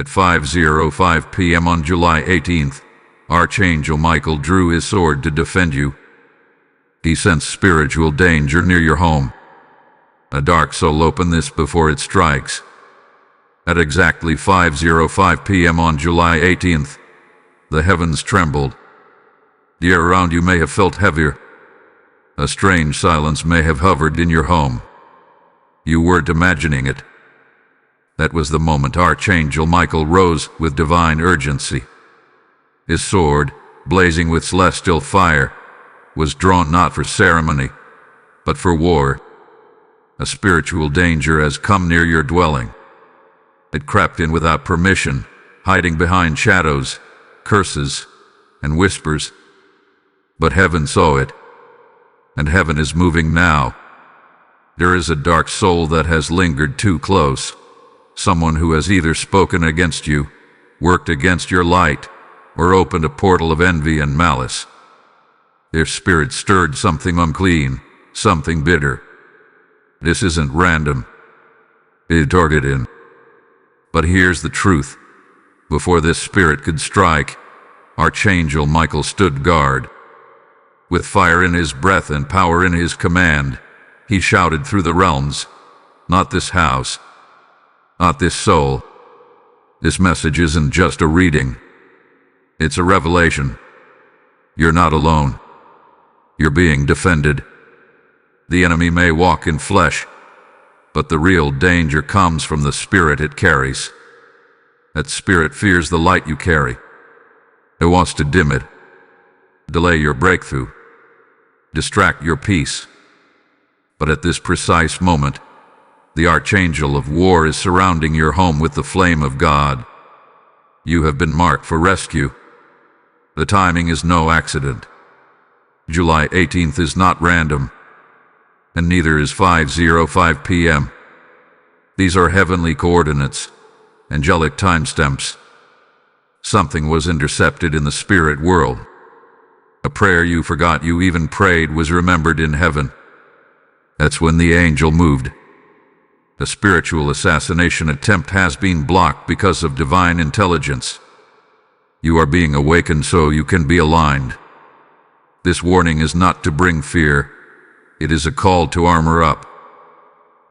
At 5:05 p.m. on July 18th, Archangel Michael drew his sword to defend you. He sensed spiritual danger near your home. A dark soul opened this before it strikes. At exactly 5:05 p.m. on July 18th, the heavens trembled. The air around you may have felt heavier. A strange silence may have hovered in your home. You weren't imagining it. That was the moment Archangel Michael rose with divine urgency. His sword, blazing with celestial fire, was drawn not for ceremony, but for war. A spiritual danger has come near your dwelling. It crept in without permission, hiding behind shadows, curses, and whispers. But heaven saw it, and heaven is moving now. There is a dark soul that has lingered too close, someone who has either spoken against you, worked against your light, or opened a portal of envy and malice. Their spirit stirred something unclean, something bitter. This isn't random. It's targeted. But here's the truth. Before this spirit could strike, Archangel Michael stood guard. With fire in his breath and power in his command, he shouted through the realms, "Not this house. Not this soul. This message isn't just a reading. It's a revelation. You're not alone. You're being defended. The enemy may walk in flesh, but the real danger comes from the spirit it carries. That spirit fears the light you carry. It wants to dim it, delay your breakthrough, distract your peace. But at this precise moment, the Archangel of War is surrounding your home with the flame of God. You have been marked for rescue. The timing is no accident. July 18th is not random, and neither is 5:05 p.m. These are heavenly coordinates, angelic timestamps. Something was intercepted in the spirit world. A prayer you forgot you even prayed was remembered in heaven. That's when the angel moved. A spiritual assassination attempt has been blocked because of divine intelligence. You are being awakened so you can be aligned. This warning is not to bring fear. It is a call to armor up.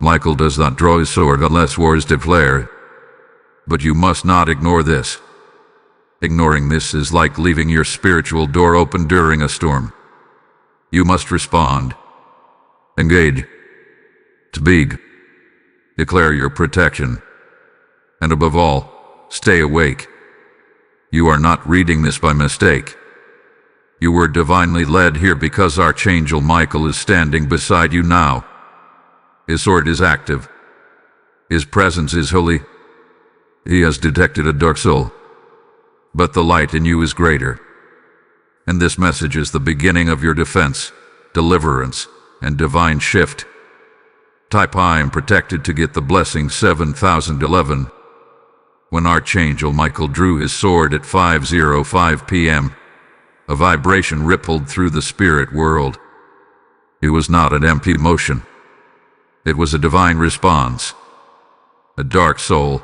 Michael does not draw his sword unless war is declared. But you must not ignore this. Ignoring this is like leaving your spiritual door open during a storm. You must respond. Engage. Speak. Declare your protection. And above all, stay awake. You are not reading this by mistake. You were divinely led here because Archangel Michael is standing beside you now. His sword is active. His presence is holy. He has detected a dark soul. But the light in you is greater. And this message is the beginning of your defense, deliverance, and divine shift. Type I am protected to get the blessing 7011. When Archangel Michael drew his sword at 5:05 p.m., a vibration rippled through the spirit world. It was not an empty motion. It was a divine response. A dark soul,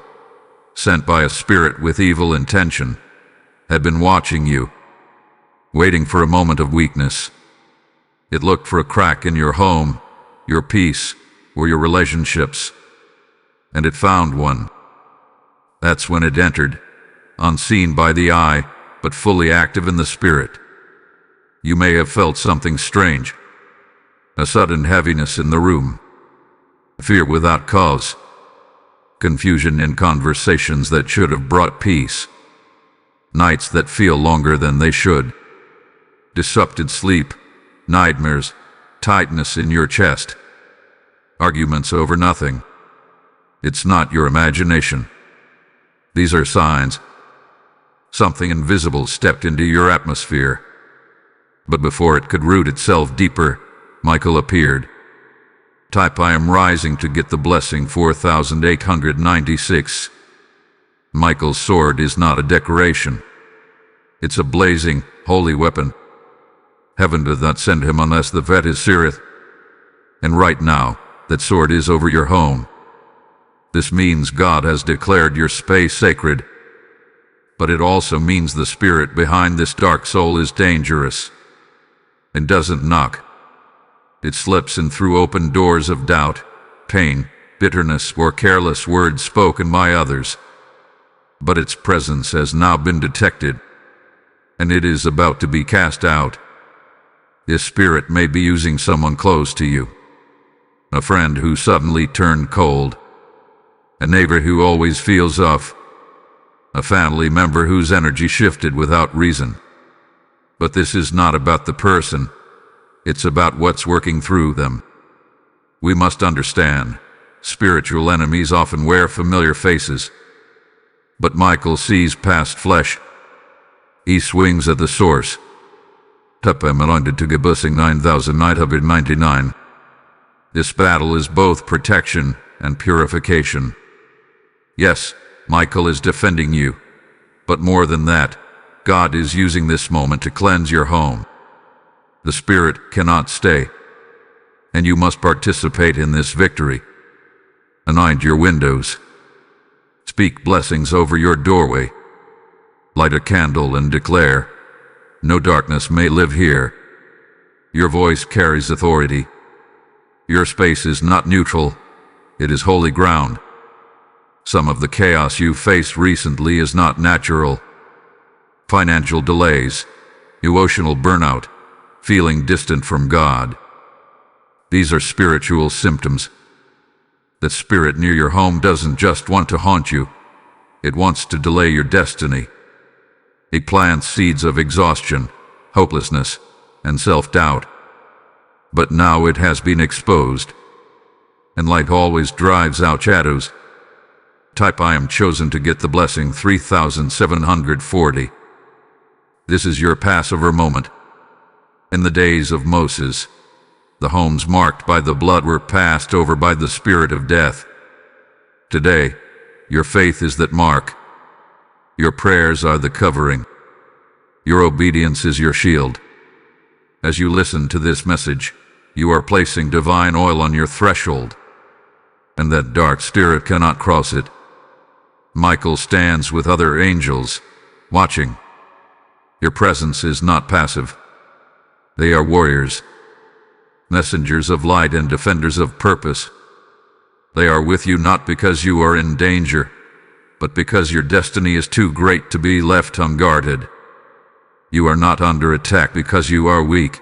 sent by a spirit with evil intention, had been watching you, waiting for a moment of weakness. It looked for a crack in your home, your peace, or your relationships, and it found one. That's when it entered, unseen by the eye, but fully active in the spirit. You may have felt something strange, a sudden heaviness in the room, fear without cause, confusion in conversations that should have brought peace, nights that feel longer than they should, disrupted sleep, nightmares, tightness in your chest, arguments over nothing. It's not your imagination. These are signs. Something invisible stepped into your atmosphere. But before it could root itself deeper, Michael appeared. Type I am rising to get the blessing 4896. Michael's sword is not a decoration. It's a blazing, holy weapon. Heaven does not send him unless the vet is serious. And right now, that sword is over your home. This means God has declared your space sacred, but it also means the spirit behind this dark soul is dangerous and doesn't knock. It slips in through open doors of doubt, pain, bitterness, or careless words spoken by others. But its presence has now been detected, and it is about to be cast out. This spirit may be using someone close to you, a friend who suddenly turned cold, a neighbor who always feels off, a family member whose energy shifted without reason. But this is not about the person, it's about what's working through them. We must understand, spiritual enemies often wear familiar faces, but Michael sees past flesh. He swings at the source. Tapam anointed to Gebusing 9999. This battle is both protection and purification. Yes, Michael is defending you, but more than that, God is using this moment to cleanse your home. The spirit cannot stay, and you must participate in this victory. Anoint your windows. Speak blessings over your doorway. Light a candle and declare, "No darkness may live here." Your voice carries authority. Your space is not neutral, it is holy ground. Some of the chaos you faced recently is not natural. Financial delays, emotional burnout, feeling distant from God. These are spiritual symptoms. The spirit near your home doesn't just want to haunt you, it wants to delay your destiny. It plants seeds of exhaustion, hopelessness, and self-doubt. But now it has been exposed, and light always drives out shadows. Type I am chosen to get the blessing 3740. This is your Passover moment. In the days of Moses, the homes marked by the blood were passed over by the spirit of death. Today, your faith is that mark. Your prayers are the covering. Your obedience is your shield. As you listen to this message, you are placing divine oil on your threshold, and that dark spirit cannot cross it. Michael stands with other angels, watching. Your presence is not passive. They are warriors, messengers of light and defenders of purpose. They are with you not because you are in danger, but because your destiny is too great to be left unguarded. You are not under attack because you are weak.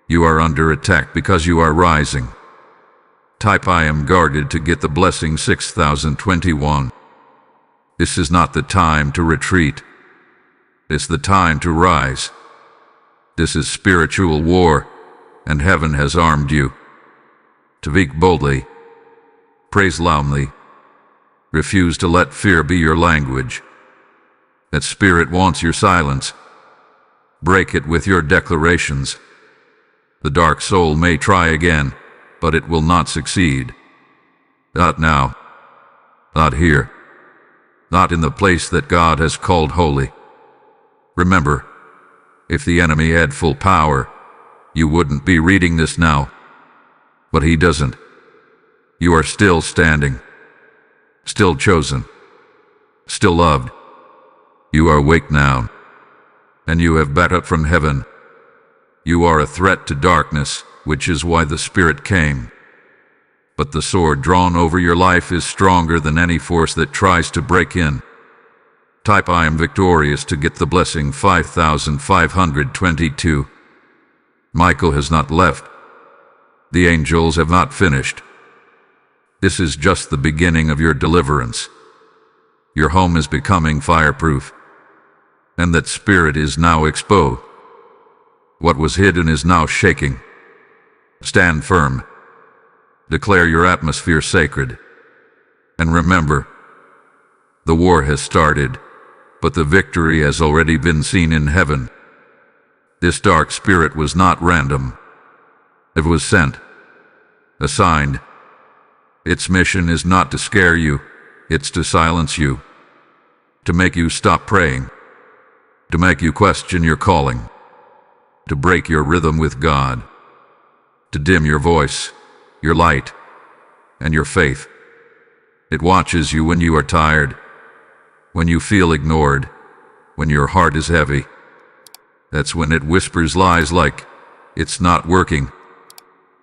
You are under attack because you are rising. Type I am guarded to get the blessing 6021. This is not the time to retreat. It's the time to rise. This is spiritual war, and heaven has armed you. To speak boldly, praise loudly, refuse to let fear be your language. That spirit wants your silence. Break it with your declarations. The dark soul may try again, but it will not succeed. Not now. Not here. Not in the place that God has called holy. Remember, if the enemy had full power, you wouldn't be reading this now. But he doesn't. You are still standing, still chosen, still loved. You are awake now, and you have backup from heaven. You are a threat to darkness, which is why the Spirit came. But the sword drawn over your life is stronger than any force that tries to break in. Type I am victorious to get the blessing 5522. Michael has not left. The angels have not finished. This is just the beginning of your deliverance. Your home is becoming fireproof, and that spirit is now exposed. What was hidden is now shaking. Stand firm. Declare your atmosphere sacred. And remember, the war has started, but the victory has already been seen in heaven. This dark spirit was not random. It was sent, assigned. Its mission is not to scare you, it's to silence you, to make you stop praying, to make you question your calling, to break your rhythm with God, to dim your voice, your light, and your faith. It watches you when you are tired, when you feel ignored, when your heart is heavy. That's when it whispers lies like, it's not working.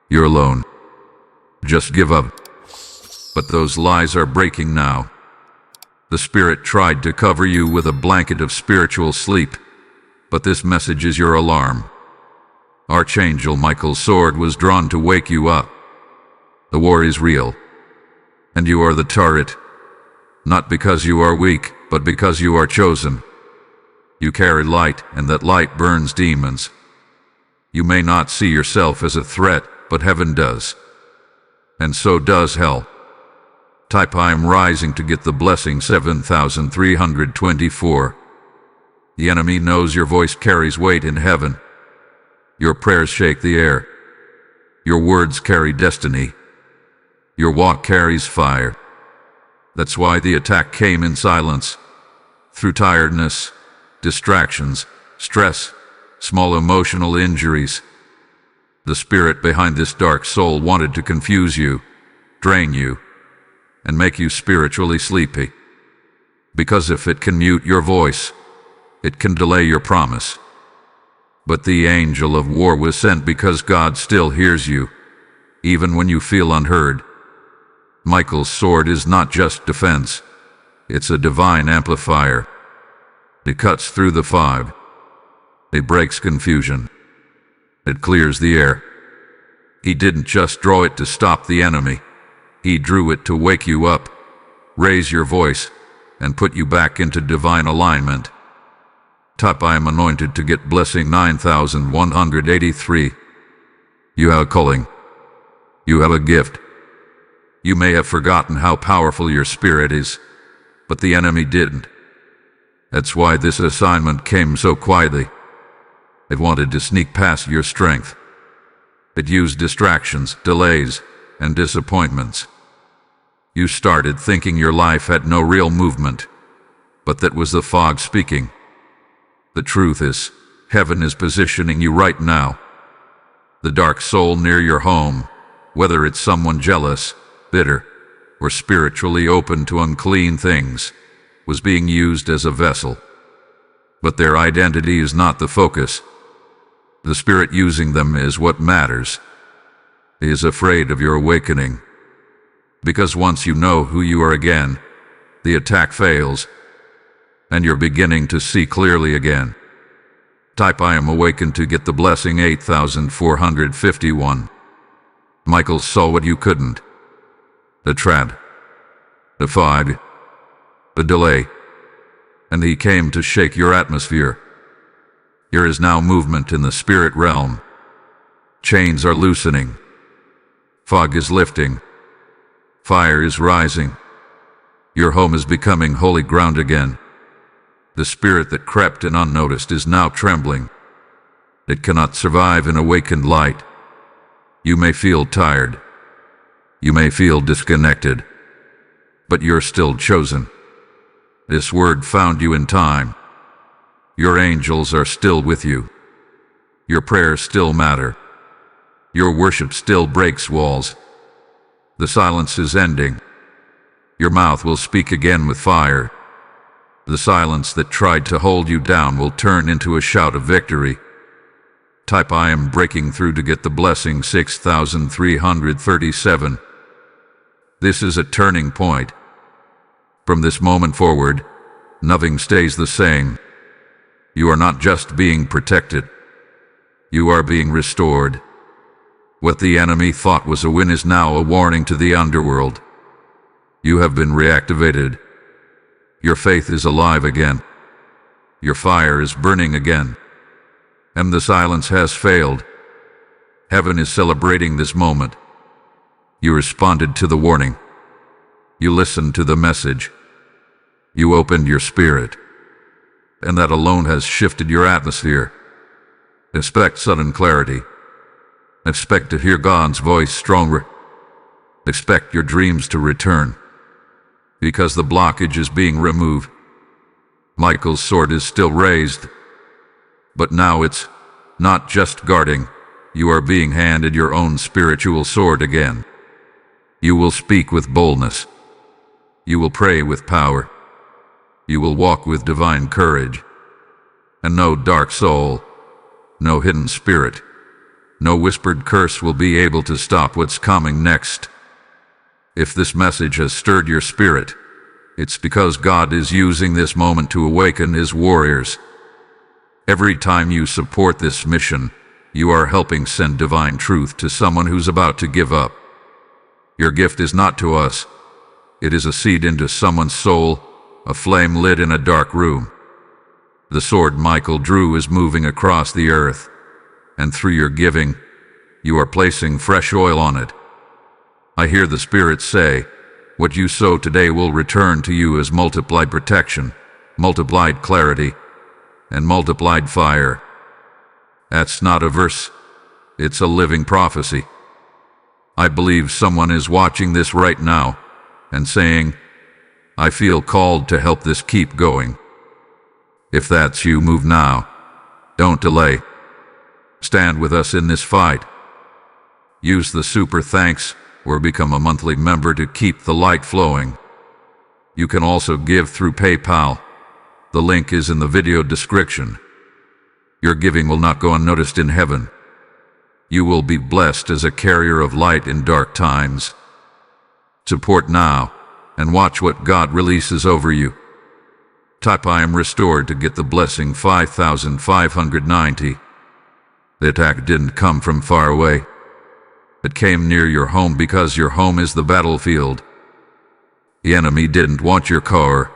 You're alone. Just give up. But those lies are breaking now. The Spirit tried to cover you with a blanket of spiritual sleep, but this message is your alarm. Archangel Michael's sword was drawn to wake you up. The war is real, and you are the turret, not because you are weak, but because you are chosen. You carry light, and that light burns demons. You may not see yourself as a threat, but heaven does. And so does hell. Type I am rising to get the blessing 7324. The enemy knows your voice carries weight in heaven. Your prayers shake the air. Your words carry destiny. Your walk carries fire. That's why the attack came in silence, through tiredness, distractions, stress, small emotional injuries. The spirit behind this dark soul wanted to confuse you, drain you, and make you spiritually sleepy. Because if it can mute your voice, it can delay your promise. But the angel of war was sent because God still hears you, even when you feel unheard. Michael's sword is not just defense, it's a divine amplifier. It cuts through the fog. It breaks confusion. It clears the air. He didn't just draw it to stop the enemy. He drew it to wake you up, raise your voice, and put you back into divine alignment. Type I am anointed to get blessing 9183. You have a calling. You have a gift. You may have forgotten how powerful your spirit is, but the enemy didn't. That's why this assignment came so quietly. It wanted to sneak past your strength. It used distractions, delays, and disappointments. You started thinking your life had no real movement, but that was the fog speaking. The truth is, heaven is positioning you right now. The dark soul near your home, whether it's someone jealous, bitter, or spiritually open to unclean things, was being used as a vessel. But their identity is not the focus. The spirit using them is what matters. He is afraid of your awakening. Because once you know who you are again, the attack fails, and you're beginning to see clearly again. Type I am awakened to get the blessing 8451. Michael saw what you couldn't. The trap, the fog, the delay, and he came to shake your atmosphere. There is now movement in the spirit realm. Chains are loosening. Fog is lifting. Fire is rising. Your home is becoming holy ground again. The spirit that crept in unnoticed is now trembling. It cannot survive in awakened light. You may feel tired. You may feel disconnected. But you're still chosen. This word found you in time. Your angels are still with you. Your prayers still matter. Your worship still breaks walls. The silence is ending. Your mouth will speak again with fire. The silence that tried to hold you down will turn into a shout of victory. Type I am breaking through to get the blessing 6337. This is a turning point. From this moment forward, nothing stays the same. You are not just being protected. You are being restored. What the enemy thought was a win is now a warning to the underworld. You have been reactivated. Your faith is alive again. Your fire is burning again. And the silence has failed. Heaven is celebrating this moment. You responded to the warning. You listened to the message. You opened your spirit. And that alone has shifted your atmosphere. Expect sudden clarity. Expect to hear God's voice stronger. Expect your dreams to return. Because the blockage is being removed. Michael's sword is still raised. But now it's not just guarding. You are being handed your own spiritual sword again. You will speak with boldness. You will pray with power. You will walk with divine courage. And no dark soul, no hidden spirit, no whispered curse will be able to stop what's coming next. If this message has stirred your spirit, it's because God is using this moment to awaken His warriors. Every time you support this mission, you are helping send divine truth to someone who's about to give up. Your gift is not to us. It is a seed into someone's soul, a flame lit in a dark room. The sword Michael drew is moving across the earth, and through your giving, you are placing fresh oil on it. I hear the Spirit say, what you sow today will return to you as multiplied protection, multiplied clarity, and multiplied fire. That's not a verse, it's a living prophecy. I believe someone is watching this right now and saying, I feel called to help this keep going. If that's you, move now. Don't delay. Stand with us in this fight. Use the super thanks or become a monthly member to keep the light flowing. You can also give through PayPal. The link is in the video description. Your giving will not go unnoticed in heaven. You will be blessed as a carrier of light in dark times. Support now and watch what God releases over you. Type I am restored to get the blessing 5,590. The attack didn't come from far away. It came near your home because your home is the battlefield. The enemy didn't want your car,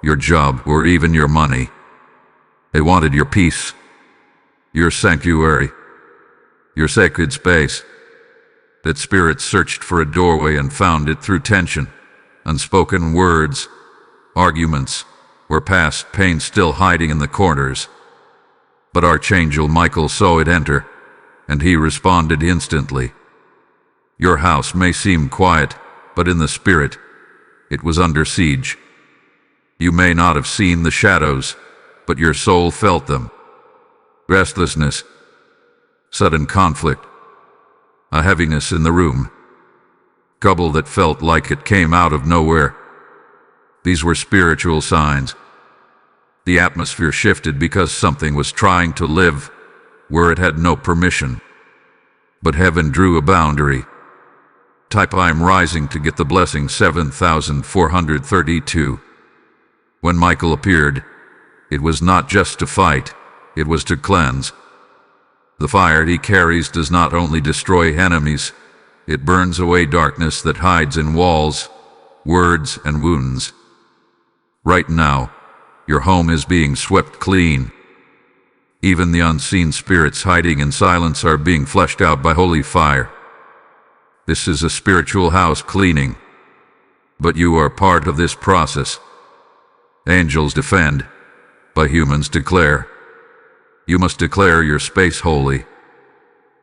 your job, or even your money. They wanted your peace, your sanctuary, your sacred space. That spirit searched for a doorway and found it through tension, unspoken words, arguments, or past pain still hiding in the corners. But Archangel Michael saw it enter, and he responded instantly. Your house may seem quiet, but in the spirit, it was under siege. You may not have seen the shadows, but your soul felt them. Restlessness, sudden conflict, a heaviness in the room, trouble that felt like it came out of nowhere. These were spiritual signs. The atmosphere shifted because something was trying to live where it had no permission. But heaven drew a boundary. Type I am rising to get the blessing 7,432. When Michael appeared, it was not just to fight, it was to cleanse. The fire he carries does not only destroy enemies, it burns away darkness that hides in walls, words, and wounds. Right now, your home is being swept clean. Even the unseen spirits hiding in silence are being fleshed out by holy fire. This is a spiritual house cleaning, but you are part of this process. Angels defend, but humans declare. You must declare your space holy.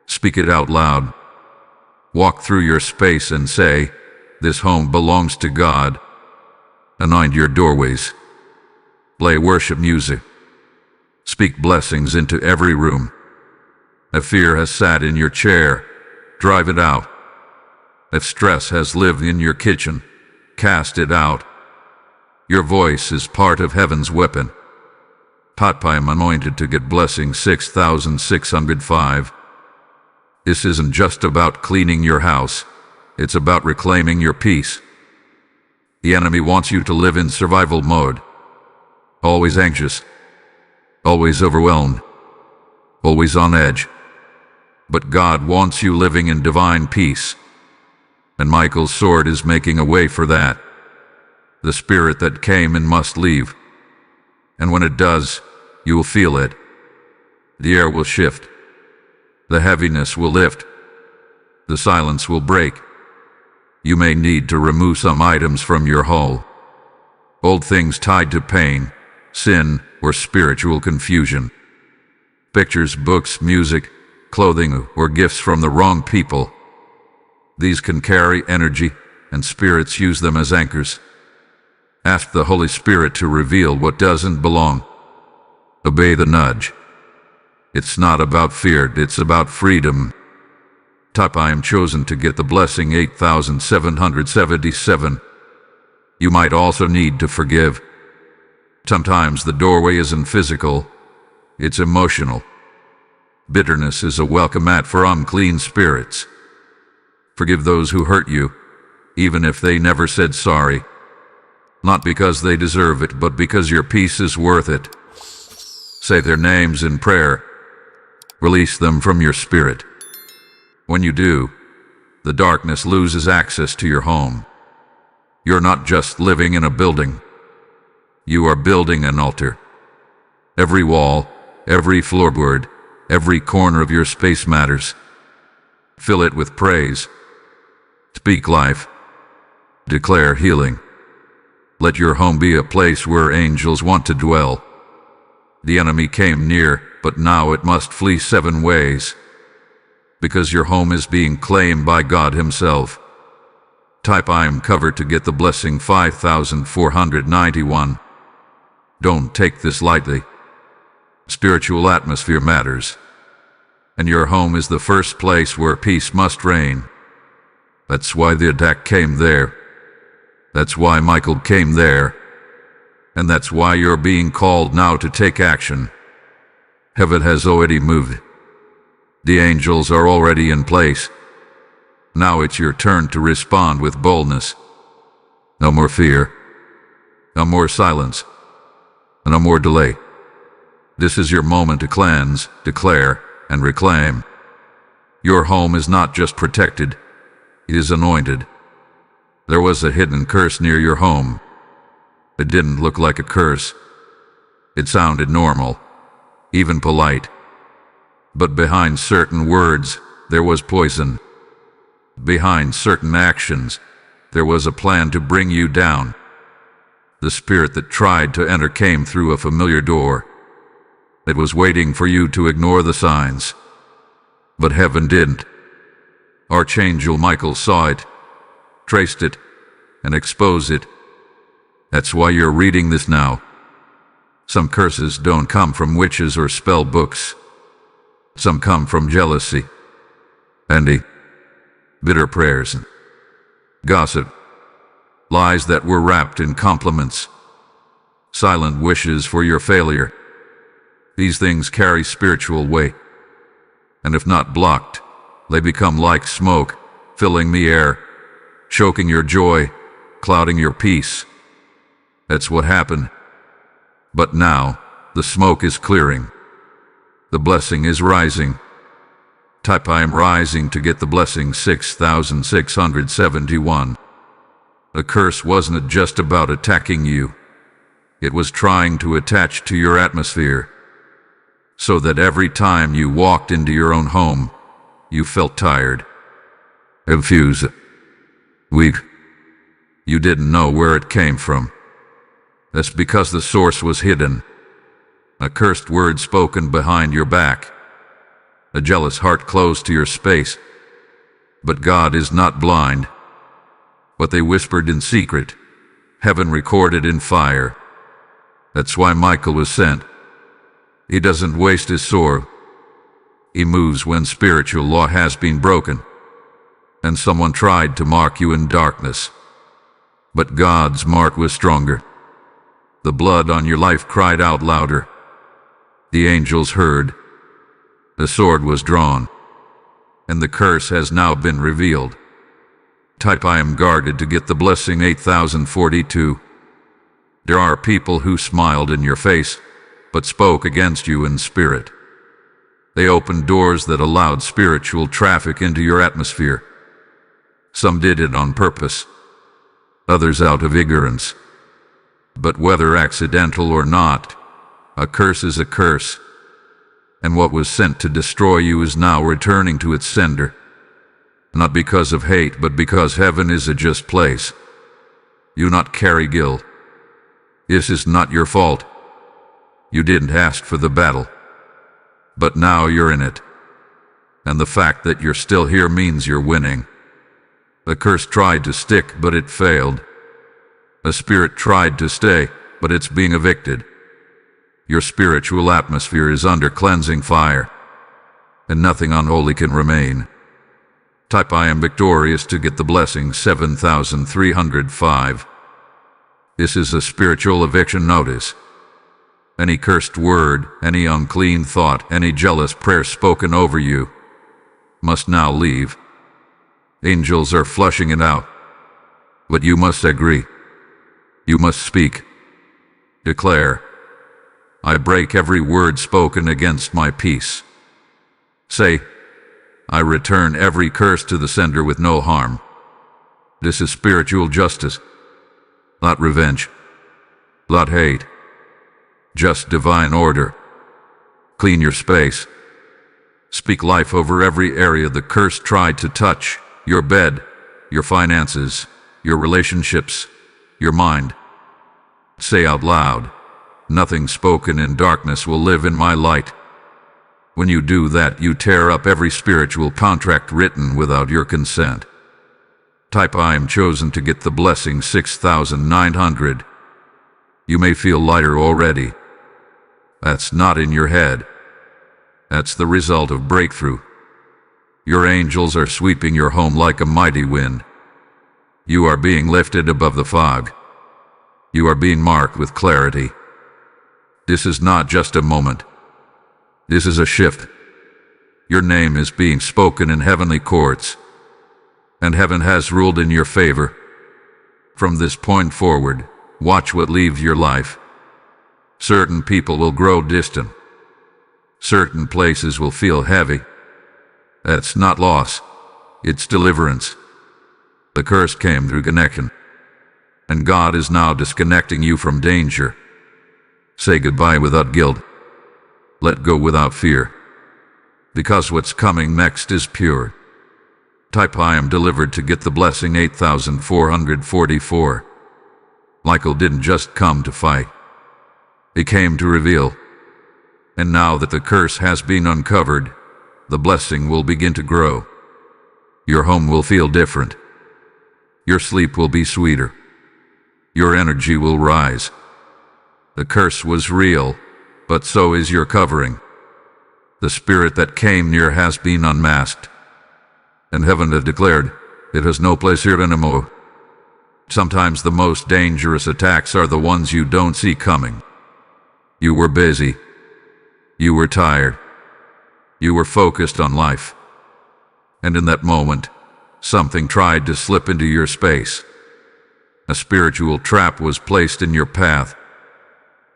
Speak it out loud. Walk through your space and say, this home belongs to God. Anoint your doorways. Play worship music. Speak blessings into every room. If fear has sat in your chair, drive it out. If stress has lived in your kitchen, cast it out. Your voice is part of heaven's weapon. I am anointed to get blessing 6,605. This isn't just about cleaning your house, it's about reclaiming your peace. The enemy wants you to live in survival mode. Always anxious, always overwhelmed, always on edge. But God wants you living in divine peace. And Michael's sword is making a way for that. The spirit that came in must leave. And when it does, you will feel it. The air will shift. The heaviness will lift. The silence will break. You may need to remove some items from your home. Old things tied to pain, sin, or spiritual confusion. Pictures, books, music, clothing, or gifts from the wrong people. These can carry energy, and spirits use them as anchors. Ask the Holy Spirit to reveal what doesn't belong. Obey the nudge. It's not about fear, it's about freedom. I am chosen to get the blessing 8,777. You might also need to forgive. Sometimes the doorway isn't physical, It's emotional. Bitterness is a welcome mat for unclean spirits. Forgive those who hurt you, even if they never said sorry. Not because they deserve it, but because your peace is worth it. Say their names in prayer. Release them from your spirit. When you do, the darkness loses access to your home. You're not just living in a building. You are building an altar. Every wall, every floorboard, every corner of your space matters. Fill it with praise. Speak life. Declare healing. Let your home be a place where angels want to dwell. The enemy came near, but now it must flee 7 ways. Because your home is being claimed by God Himself. Type I am covered to get the blessing 5491. Don't take this lightly. Spiritual atmosphere matters. And your home is the first place where peace must reign. That's why the attack came there. That's why Michael came there. And that's why you're being called now to take action. Heaven has already moved. The angels are already in place. Now it's your turn to respond with boldness. No more fear. No more silence. No more delay. This is your moment to cleanse, declare, and reclaim. Your home is not just protected, it is anointed. There was a hidden curse near your home. It didn't look like a curse. It sounded normal, even polite. But behind certain words, there was poison. Behind certain actions, there was a plan to bring you down. The spirit that tried to enter came through a familiar door. It was waiting for you to ignore the signs. But heaven didn't. Archangel Michael saw it, traced it, and exposed it. That's why you're reading this now. Some curses don't come from witches or spell books. Some come from jealousy, envy, bitter prayers, and gossip, lies that were wrapped in compliments, silent wishes for your failure. These things carry spiritual weight, and if not blocked, they become like smoke, filling the air, choking your joy, clouding your peace. That's what happened. But now, the smoke is clearing. The blessing is rising. Type I am rising to get the blessing 6671. A curse wasn't just about attacking you. It was trying to attach to your atmosphere. So that every time you walked into your own home, you felt tired, confused, weak. You didn't know where it came from. That's because the source was hidden. A cursed word spoken behind your back. A jealous heart close to your space. But God is not blind. What they whispered in secret, heaven recorded in fire. That's why Michael was sent. He doesn't waste his sword. He moves when spiritual law has been broken. And someone tried to mark you in darkness. But God's mark was stronger. The blood on your life cried out louder. The angels heard. The sword was drawn. And the curse has now been revealed. Type I am guarded to get the blessing 8042. There are people who smiled in your face, but spoke against you in spirit. They opened doors that allowed spiritual traffic into your atmosphere. Some did it on purpose, others out of ignorance. But whether accidental or not, a curse is a curse. And what was sent to destroy you is now returning to its sender. Not because of hate, but because heaven is a just place. You not carry guilt. This is not your fault. You didn't ask for the battle. But now you're in it. And the fact that you're still here means you're winning. The curse tried to stick, but it failed. A spirit tried to stay, but it's being evicted. Your spiritual atmosphere is under cleansing fire, and nothing unholy can remain. Type I am victorious to get the blessing 7305. This is a spiritual eviction notice. Any cursed word, any unclean thought, any jealous prayer spoken over you must now leave. Angels are flushing it out. But you must agree. You must speak. Declare, I break every word spoken against my peace. Say, I return every curse to the sender with no harm. This is spiritual justice, not revenge, not hate, just divine order. Clean your space. Speak life over every area the curse tried to touch: your bed, your finances, your relationships, your mind. Say out loud, nothing spoken in darkness will live in my light. When you do that, you tear up every spiritual contract written without your consent. Type I am chosen to get the blessing 6,900. You may feel lighter already. That's not in your head. That's the result of breakthrough. Your angels are sweeping your home like a mighty wind. You are being lifted above the fog. You are being marked with clarity. This is not just a moment. This is a shift. Your name is being spoken in heavenly courts, and heaven has ruled in your favor. From this point forward, watch what leaves your life. Certain people will grow distant. Certain places will feel heavy. That's not loss. It's deliverance. The curse came through connection, and God is now disconnecting you from danger. Say goodbye without guilt. Let go without fear, because what's coming next is pure. Type I am delivered to get the blessing 8,444. Michael didn't just come to fight. He came to reveal. And now that the curse has been uncovered, the blessing will begin to grow. Your home will feel different. Your sleep will be sweeter. Your energy will rise. The curse was real, but so is your covering. The spirit that came near has been unmasked, and heaven has declared it has no place here anymore. Sometimes the most dangerous attacks are the ones you don't see coming. You were busy. You were tired. You were focused on life. And in that moment, something tried to slip into your space. A spiritual trap was placed in your path.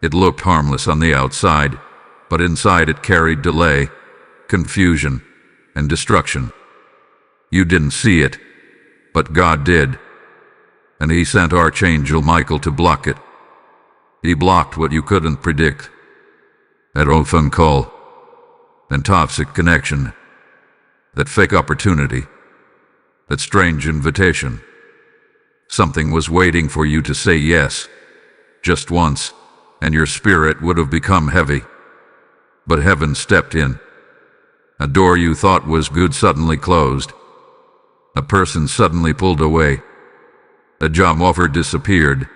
It looked harmless on the outside, but inside it carried delay, confusion, and destruction. You didn't see it, but God did. And He sent Archangel Michael to block it. He blocked what you couldn't predict. That old phone call, that toxic connection, that fake opportunity, that strange invitation. Something was waiting for you to say yes, just once, and your spirit would have become heavy. But heaven stepped in. A door you thought was good suddenly closed. A person suddenly pulled away. A job offer disappeared.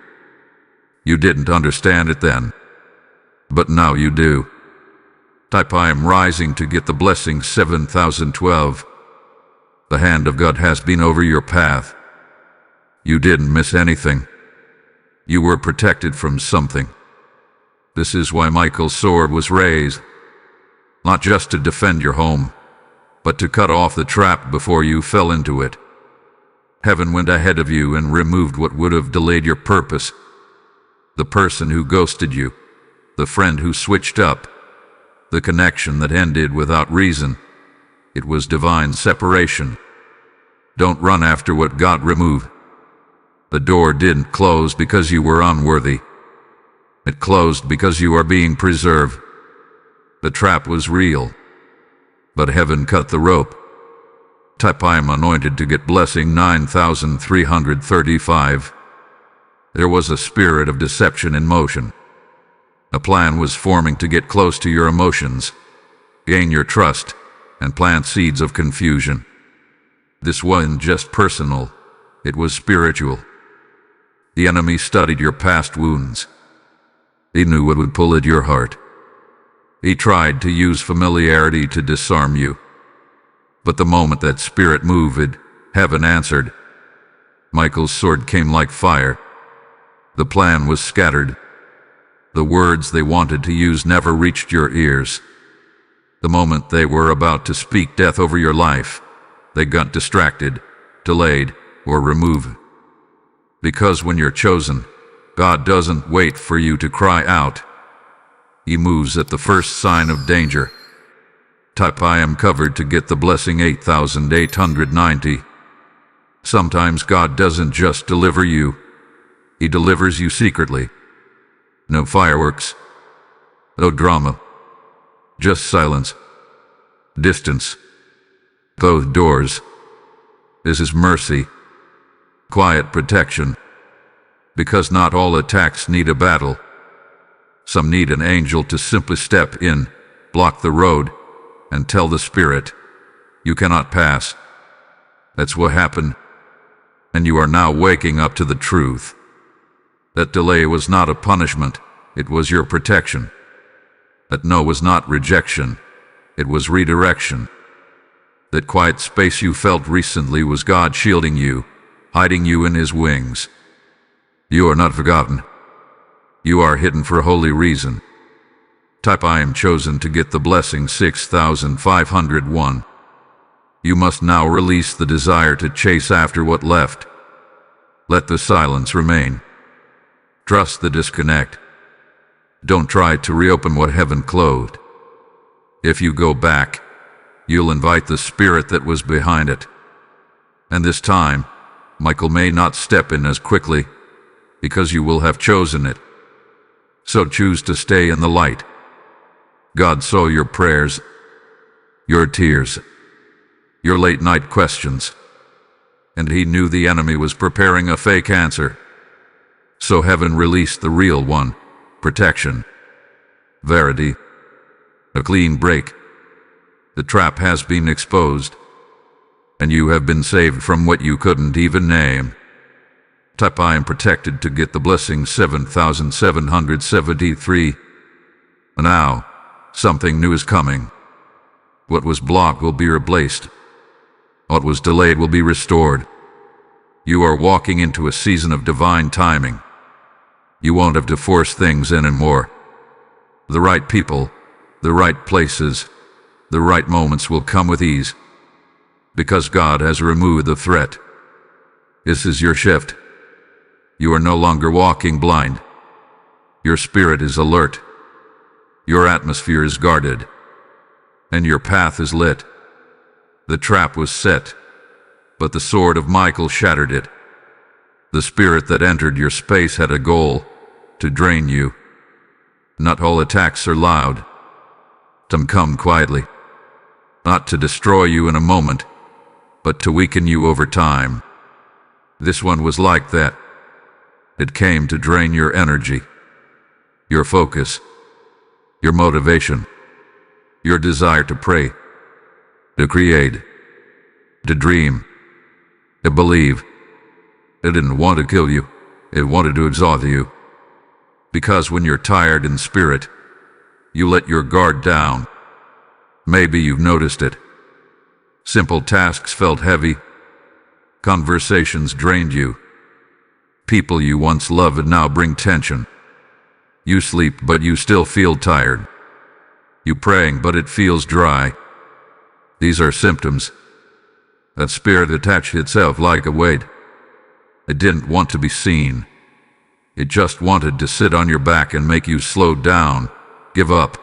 You didn't understand it then, but now you do. Type I am rising to get the blessing 7,012. The hand of God has been over your path. You didn't miss anything. You were protected from something. This is why Michael's sword was raised, not just to defend your home, but to cut off the trap before you fell into it. Heaven went ahead of you and removed what would have delayed your purpose. The person who ghosted you, the friend who switched up, the connection that ended without reason. It was divine separation. Don't run after what God removed. The door didn't close because you were unworthy. It closed because you are being preserved. The trap was real, but heaven cut the rope. Type I am anointed to get blessing 9,335. There was a spirit of deception in motion. A plan was forming to get close to your emotions, gain your trust, and plant seeds of confusion. This wasn't just personal, it was spiritual. The enemy studied your past wounds. He knew what would pull at your heart. He tried to use familiarity to disarm you. But the moment that spirit moved, heaven answered. Michael's sword came like fire. The plan was scattered. The words they wanted to use never reached your ears. The moment they were about to speak death over your life, they got distracted, delayed, or removed. Because when you're chosen, God doesn't wait for you to cry out. He moves at the first sign of danger. Type I am covered to get the blessing 8890. Sometimes God doesn't just deliver you, He delivers you secretly. No fireworks, no drama, just silence, distance, closed doors. This is mercy, quiet protection, because not all attacks need a battle. Some need an angel to simply step in, block the road, and tell the spirit, you cannot pass. That's what happened, and you are now waking up to the truth. That delay was not a punishment, it was your protection. That no was not rejection, it was redirection. That quiet space you felt recently was God shielding you, hiding you in His wings. You are not forgotten. You are hidden for a holy reason. Type I am chosen to get the blessing 6501. You must now release the desire to chase after what left. Let the silence remain. Trust the disconnect. Don't try to reopen what heaven closed. If you go back, you'll invite the spirit that was behind it. And this time, Michael may not step in as quickly, because you will have chosen it. So choose to stay in the light. God saw your prayers, your tears, your late-night questions, and He knew the enemy was preparing a fake answer. So heaven released the real one, protection, verity, a clean break. The trap has been exposed, and you have been saved from what you couldn't even name. Type I am protected to get the blessing 7773. Now, something new is coming. What was blocked will be replaced. What was delayed will be restored. You are walking into a season of divine timing. You won't have to force things anymore. The right people, the right places, the right moments will come with ease. Because God has removed the threat. This is your shift. You are no longer walking blind. Your spirit is alert. Your atmosphere is guarded. And your path is lit. The trap was set, but the sword of Michael shattered it. The spirit that entered your space had a goal, to drain you. Not all attacks are loud. Some come quietly. Not to destroy you in a moment, but to weaken you over time. This one was like that. It came to drain your energy, your focus, your motivation, your desire to pray, to create, to dream, to believe. It didn't want to kill you, it wanted to exhaust you. Because when you're tired in spirit, you let your guard down. Maybe you've noticed it. Simple tasks felt heavy. Conversations drained you. People you once loved now bring tension. You sleep, but you still feel tired. You praying, but it feels dry. These are symptoms. That spirit attached itself like a weight. It didn't want to be seen. It just wanted to sit on your back and make you slow down, give up,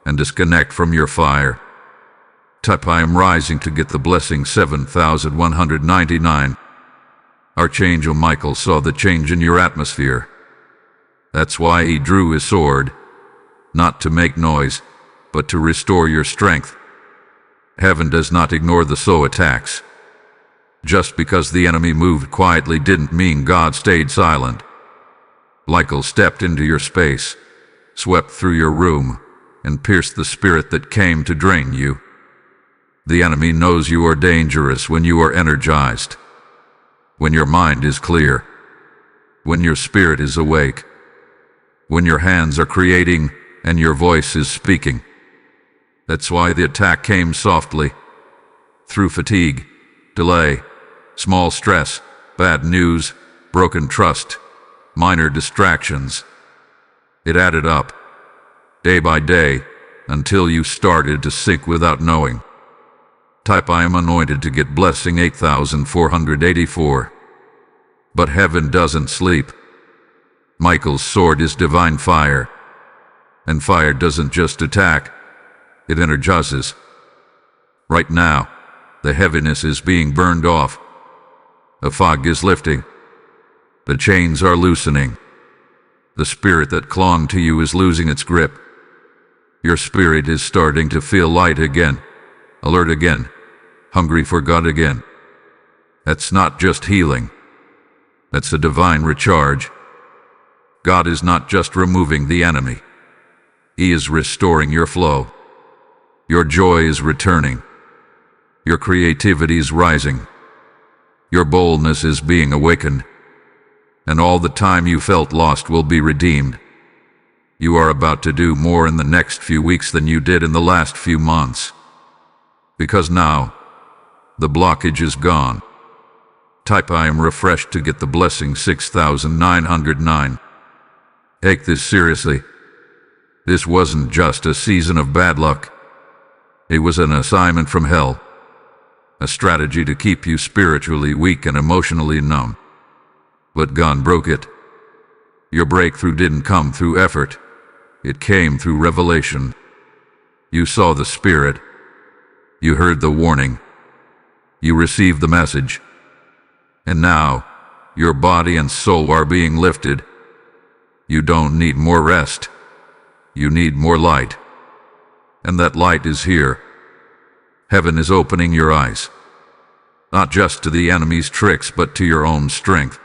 and disconnect from your fire. Type I am rising to get the blessing 7199. Archangel Michael saw the change in your atmosphere. That's why he drew his sword, not to make noise, but to restore your strength. Heaven does not ignore the slow attacks. Just because the enemy moved quietly didn't mean God stayed silent. Michael stepped into your space, swept through your room, and pierced the spirit that came to drain you. The enemy knows you are dangerous when you are energized, when your mind is clear, when your spirit is awake, when your hands are creating and your voice is speaking. That's why the attack came softly, through fatigue, delay, small stress, bad news, broken trust, minor distractions. It added up, day by day, until you started to sink without knowing. Type I am anointed to get blessing 8484. But heaven doesn't sleep. Michael's sword is divine fire. And fire doesn't just attack, it energizes. Right now, the heaviness is being burned off. The fog is lifting. The chains are loosening. The spirit that clung to you is losing its grip. Your spirit is starting to feel light again, alert again, hungry for God again. That's not just healing. That's a divine recharge. God is not just removing the enemy. He is restoring your flow. Your joy is returning. Your creativity is rising. Your boldness is being awakened. And all the time you felt lost will be redeemed. You are about to do more in the next few weeks than you did in the last few months. Because now, the blockage is gone. Type I am refreshed to get the blessing 6909. Take this seriously. This wasn't just a season of bad luck. It was an assignment from hell. A strategy to keep you spiritually weak and emotionally numb. But God broke it. Your breakthrough didn't come through effort. It came through revelation. You saw the Spirit. You heard the warning. You received the message. And now, your body and soul are being lifted. You don't need more rest. You need more light. And that light is here. Heaven is opening your eyes. Not just to the enemy's tricks, but to your own strength.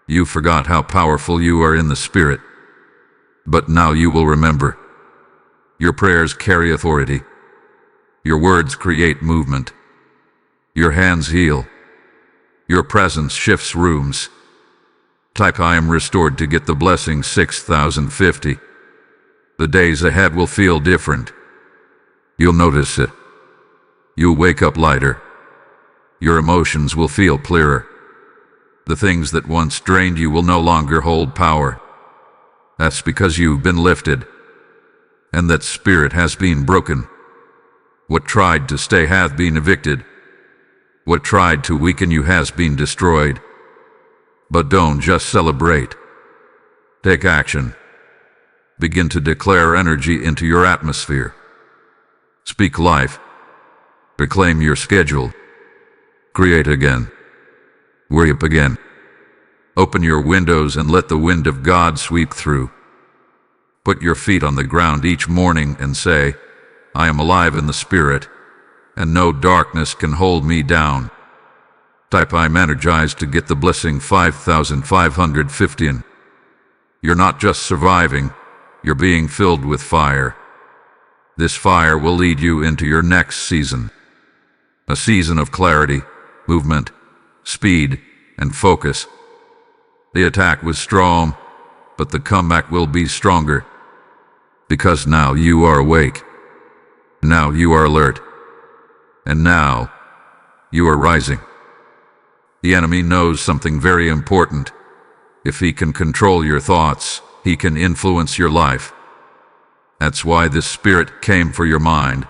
You forgot how powerful you are in the Spirit. But now you will remember. Your prayers carry authority. Your words create movement. Your hands heal. Your presence shifts rooms. Type I am restored to get the blessing 6050. The days ahead will feel different. You'll notice it. You'll wake up lighter. Your emotions will feel clearer. The things that once drained you will no longer hold power. That's because you've been lifted. And that spirit has been broken. What tried to stay hath been evicted. What tried to weaken you has been destroyed. But don't just celebrate. Take action. Begin to declare energy into your atmosphere. Speak life. Reclaim your schedule. Create again. Worship again. Open your windows and let the wind of God sweep through. Put your feet on the ground each morning and say, I am alive in the Spirit, and no darkness can hold me down. Type I'm energized to get the blessing 5515. You're not just surviving, you're being filled with fire. This fire will lead you into your next season. A season of clarity, movement, speed, and focus. The attack was strong, but the comeback will be stronger. Because now you are awake. Now you are alert. And now you are rising. The enemy knows something very important. If he can control your thoughts, he can influence your life. That's why this spirit came for your mind.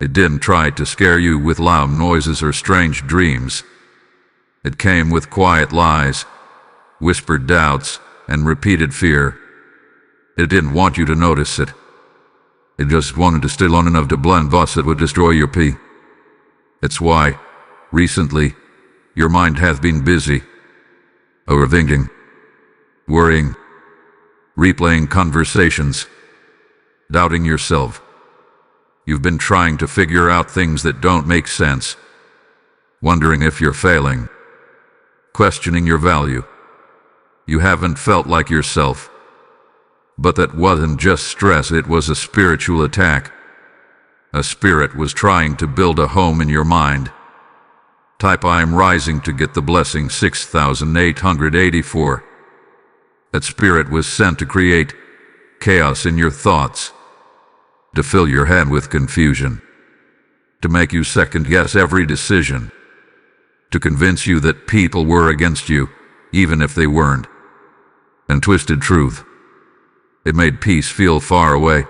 It didn't try to scare you with loud noises or strange dreams. It came with quiet lies, whispered doubts, and repeated fear. It didn't want you to notice it. It just wanted to stay long enough to blend thoughts that would destroy your peace. It's why, recently, your mind hath been busy, overthinking, worrying, replaying conversations, doubting yourself. You've been trying to figure out things that don't make sense, wondering if you're failing, questioning your value. You haven't felt like yourself. But that wasn't just stress, it was a spiritual attack. A spirit was trying to build a home in your mind. Type I am rising to get the blessing 6884. That spirit was sent to create chaos in your thoughts, to fill your head with confusion, to make you second-guess every decision, to convince you that people were against you, even if they weren't. And twisted truth. It made peace feel far away,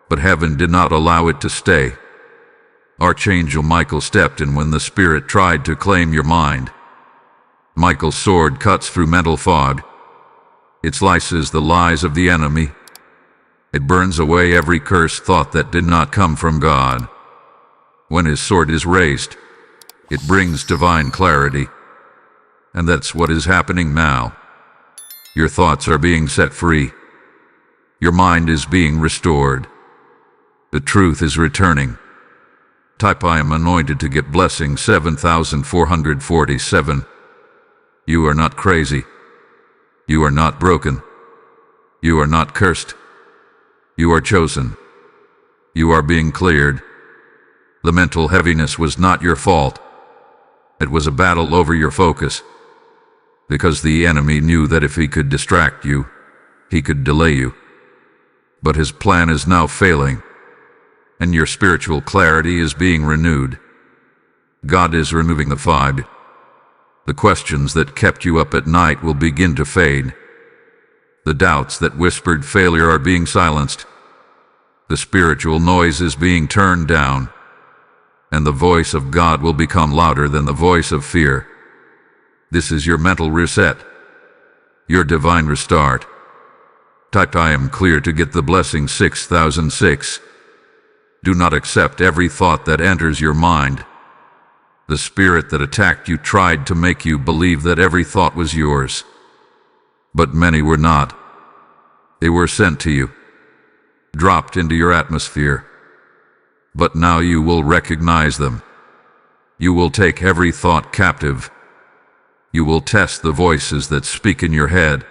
but heaven did not allow it to stay. Archangel Michael stepped in when the spirit tried to claim your mind. Michael's sword cuts through mental fog. It slices the lies of the enemy. It burns away every cursed thought that did not come from God. When his sword is raised, it brings divine clarity. And that's what is happening now. Your thoughts are being set free. Your mind is being restored. The truth is returning. Type I am anointed to get blessing 7447. You are not crazy. You are not broken. You are not cursed. You are chosen. You are being cleared. The mental heaviness was not your fault. It was a battle over your focus. Because the enemy knew that if he could distract you, he could delay you. But his plan is now failing, and your spiritual clarity is being renewed. God is removing the fog. The questions that kept you up at night will begin to fade. The doubts that whispered failure are being silenced. The spiritual noise is being turned down, and the voice of God will become louder than the voice of fear. This is your mental reset, your divine restart. Type I am clear to get the blessing 6006. Do not accept every thought that enters your mind. The spirit that attacked you tried to make you believe that every thought was yours. But many were not. They were sent to you, dropped into your atmosphere. But now you will recognize them. You will take every thought captive. You will test the voices that speak in your head,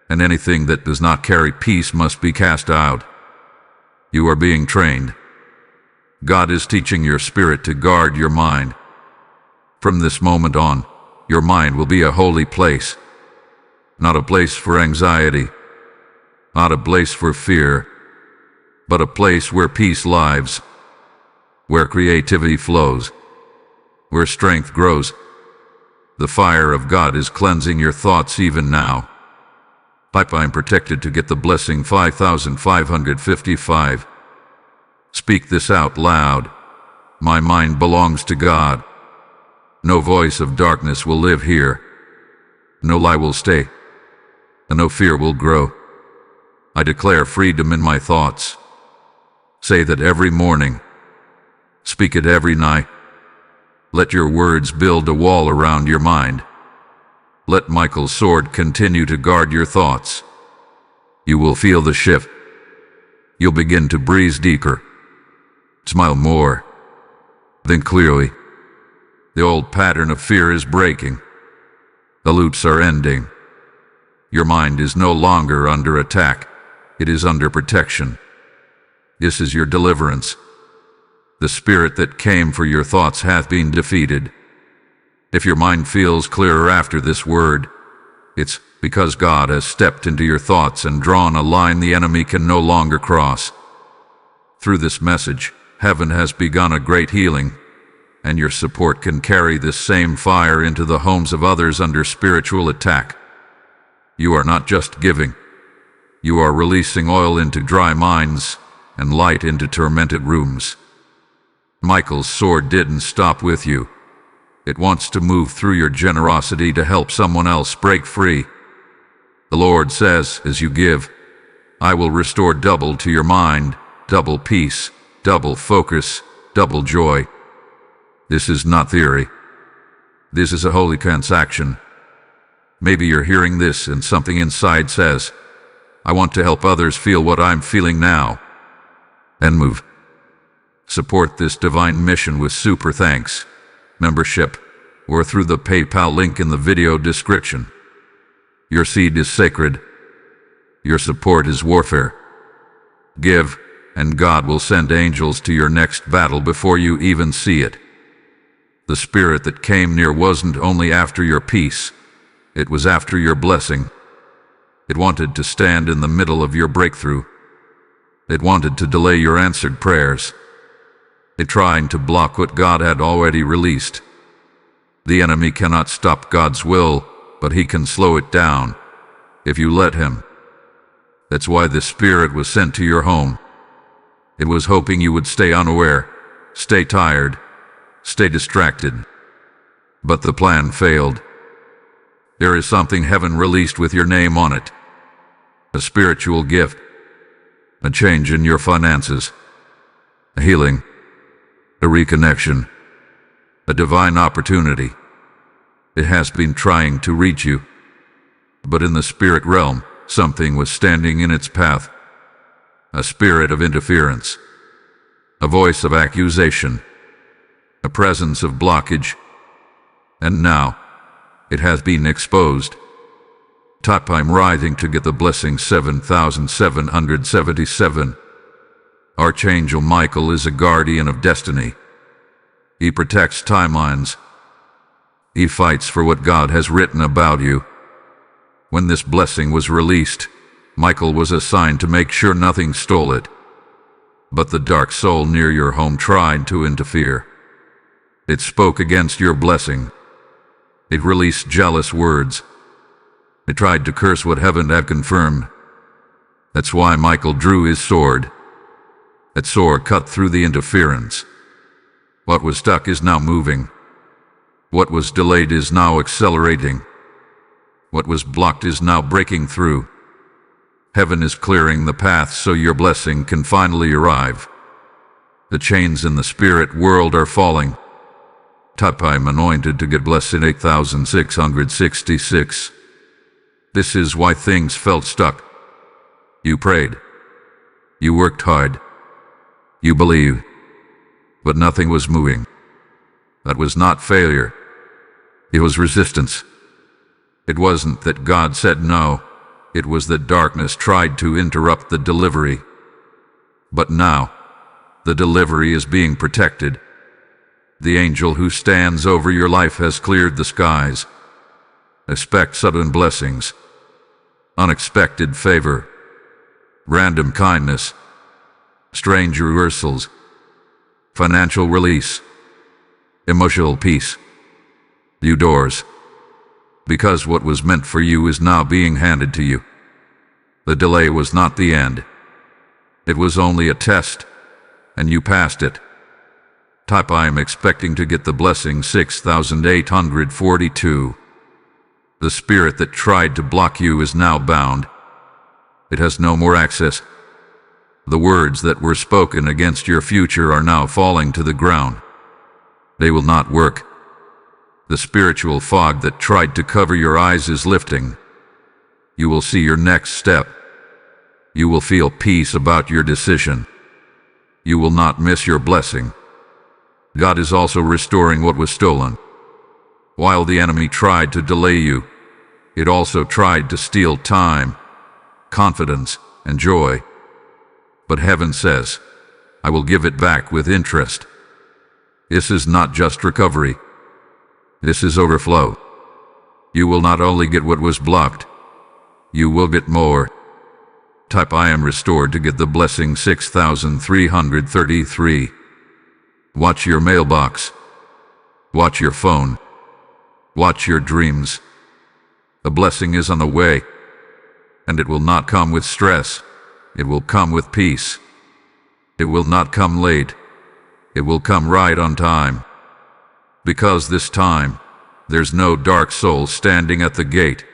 and anything that does not carry peace must be cast out. You are being trained. God is teaching your spirit to guard your mind. From this moment on, your mind will be a holy place. Not a place for anxiety, not a place for fear, but a place where peace lives, where creativity flows, where strength grows. The fire of God is cleansing your thoughts even now. Type I am protected to get the blessing 5555. Speak this out loud. My mind belongs to God. No voice of darkness will live here. No lie will stay, and no fear will grow. I declare freedom in my thoughts. Say that every morning. Speak it every night. Let your words build a wall around your mind. Let Michael's sword continue to guard your thoughts. You will feel the shift. You'll begin to breathe deeper. Smile more. Think clearly. The old pattern of fear is breaking. The loops are ending. Your mind is no longer under attack. It is under protection. This is your deliverance. The spirit that came for your thoughts hath been defeated. If your mind feels clearer after this word, it's because God has stepped into your thoughts and drawn a line the enemy can no longer cross. Through this message, heaven has begun a great healing, and your support can carry this same fire into the homes of others under spiritual attack. You are not just giving. You are releasing oil into dry minds and light into tormented rooms. Michael's sword didn't stop with you. It wants to move through your generosity to help someone else break free. The Lord says, as you give, I will restore double to your mind, double peace, double focus, double joy. This is not theory. This is a holy transaction. Maybe you're hearing this and something inside says, I want to help others feel what I'm feeling now. And move. Support this divine mission with super thanks, membership, or through the PayPal link in the video description. Your seed is sacred. Your support is warfare. Give, and God will send angels to your next battle before you even see it. The spirit that came near wasn't only after your peace, it was after your blessing. It wanted to stand in the middle of your breakthrough. It wanted to delay your answered prayers. It tried to block what God had already released. The enemy cannot stop God's will, but he can slow it down if you let him. That's why this spirit was sent to your home. It was hoping you would stay unaware, stay tired, stay distracted. But the plan failed. There is something heaven released with your name on it. A spiritual gift. A change in your finances. A healing. A reconnection. A divine opportunity. It has been trying to reach you. But in the spirit realm, something was standing in its path. A spirit of interference. A voice of accusation. A presence of blockage. And now, it has been exposed. I'm writhing to get the blessing 7,777. Archangel Michael is a guardian of destiny. He protects timelines. He fights for what God has written about you. When this blessing was released, Michael was assigned to make sure nothing stole it. But the dark soul near your home tried to interfere. It spoke against your blessing. It released jealous words. It tried to curse what heaven had confirmed. That's why Michael drew his sword. That sword cut through the interference. What was stuck is now moving. What was delayed is now accelerating. What was blocked is now breaking through. Heaven is clearing the path so your blessing can finally arrive. The chains in the spirit world are falling. I'm anointed to get blessed in 8,666. This is why things felt stuck. You prayed. You worked hard. You believed. But nothing was moving. That was not failure. It was resistance. It wasn't that God said no. It was that darkness tried to interrupt the delivery. But now, the delivery is being protected. The angel who stands over your life has cleared the skies. Expect sudden blessings, unexpected favor, random kindness, strange reversals, financial release, emotional peace. You doors. Because what was meant for you is now being handed to you. The delay was not the end. It was only a test, and you passed it. I am expecting to get the blessing 6,842. The spirit that tried to block you is now bound. It has no more access. The words that were spoken against your future are now falling to the ground. They will not work. The spiritual fog that tried to cover your eyes is lifting. You will see your next step. You will feel peace about your decision. You will not miss your blessing. God is also restoring what was stolen. While the enemy tried to delay you, it also tried to steal time, confidence, and joy. But heaven says, I will give it back with interest. This is not just recovery. This is overflow. You will not only get what was blocked, you will get more. I am restored to get the blessing 6,333. Watch your mailbox. Watch your phone. Watch your dreams. The blessing is on the way, and it will not come with stress. It will come with peace. It will not come late. It will come right on time. Because this time, there's no dark soul standing at the gate.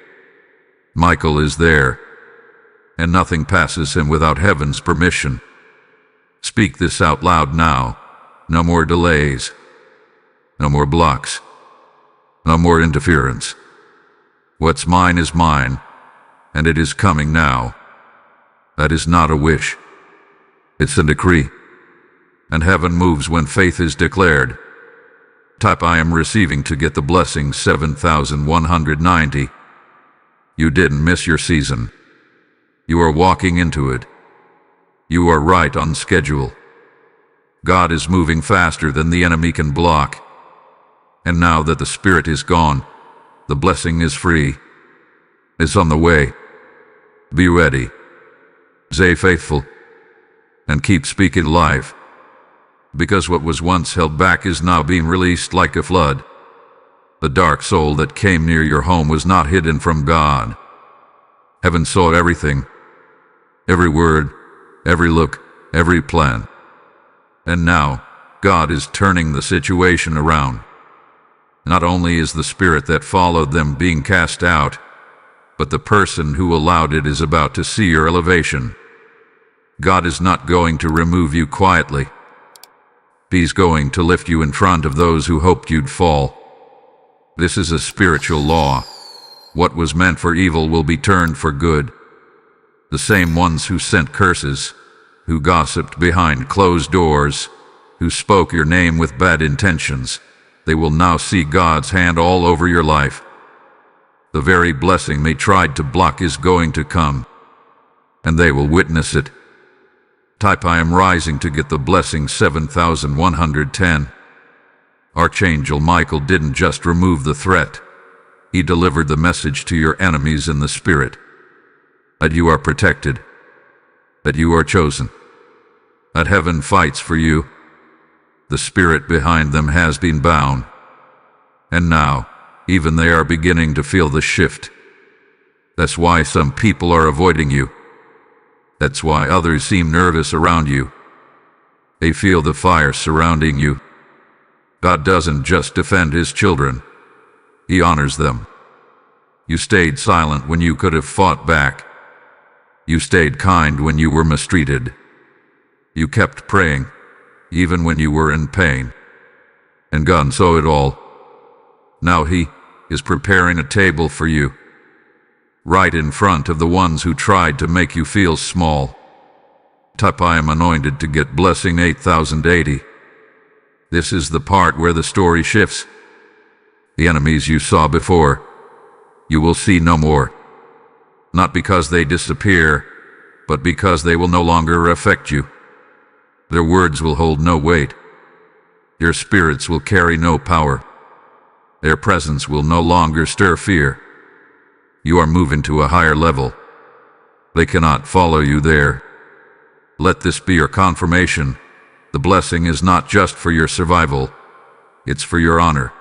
Michael is there, and nothing passes him without heaven's permission. Speak this out loud now. No more delays. No more blocks. No more interference. What's mine is mine, and it is coming now. That is not a wish. It's a decree. And heaven moves when faith is declared. I am receiving to get the blessing 7,190. You didn't miss your season. You are walking into it. You are right on schedule. God is moving faster than the enemy can block. And now that the spirit is gone, the blessing is free. It's on the way. Be ready. Stay faithful. And keep speaking life. Because what was once held back is now being released like a flood. The dark soul that came near your home was not hidden from God. Heaven saw everything. every word, every look, every plan. And now, God is turning the situation around. Not only is the spirit that followed them being cast out, but the person who allowed it is about to see your elevation. God is not going to remove you quietly. He's going to lift you in front of those who hoped you'd fall. This is a spiritual law. What was meant for evil will be turned for good. The same ones who sent curses, who gossiped behind closed doors, who spoke your name with bad intentions, they will now see God's hand all over your life. The very blessing they tried to block is going to come, and they will witness it. Type I am rising to get the blessing 7110. Archangel Michael didn't just remove the threat. He delivered the message to your enemies in the spirit. That you are protected. That you are chosen. That heaven fights for you. The spirit behind them has been bound. And now, even they are beginning to feel the shift. That's why some people are avoiding you. That's why others seem nervous around you. They feel the fire surrounding you. God doesn't just defend His children. He honors them. You stayed silent when you could have fought back. You stayed kind when you were mistreated. You kept praying, even when you were in pain. And God saw it all. Now He is preparing a table for you, right in front of the ones who tried to make you feel small. Type I am anointed to get blessing 8080. This is the part where the story shifts. The enemies you saw before, you will see no more. Not because they disappear, but because they will no longer affect you. Their words will hold no weight. Your spirits will carry no power. Their presence will no longer stir fear. You are moving to a higher level. They cannot follow you there. Let this be your confirmation. The blessing is not just for your survival. It's for your honor.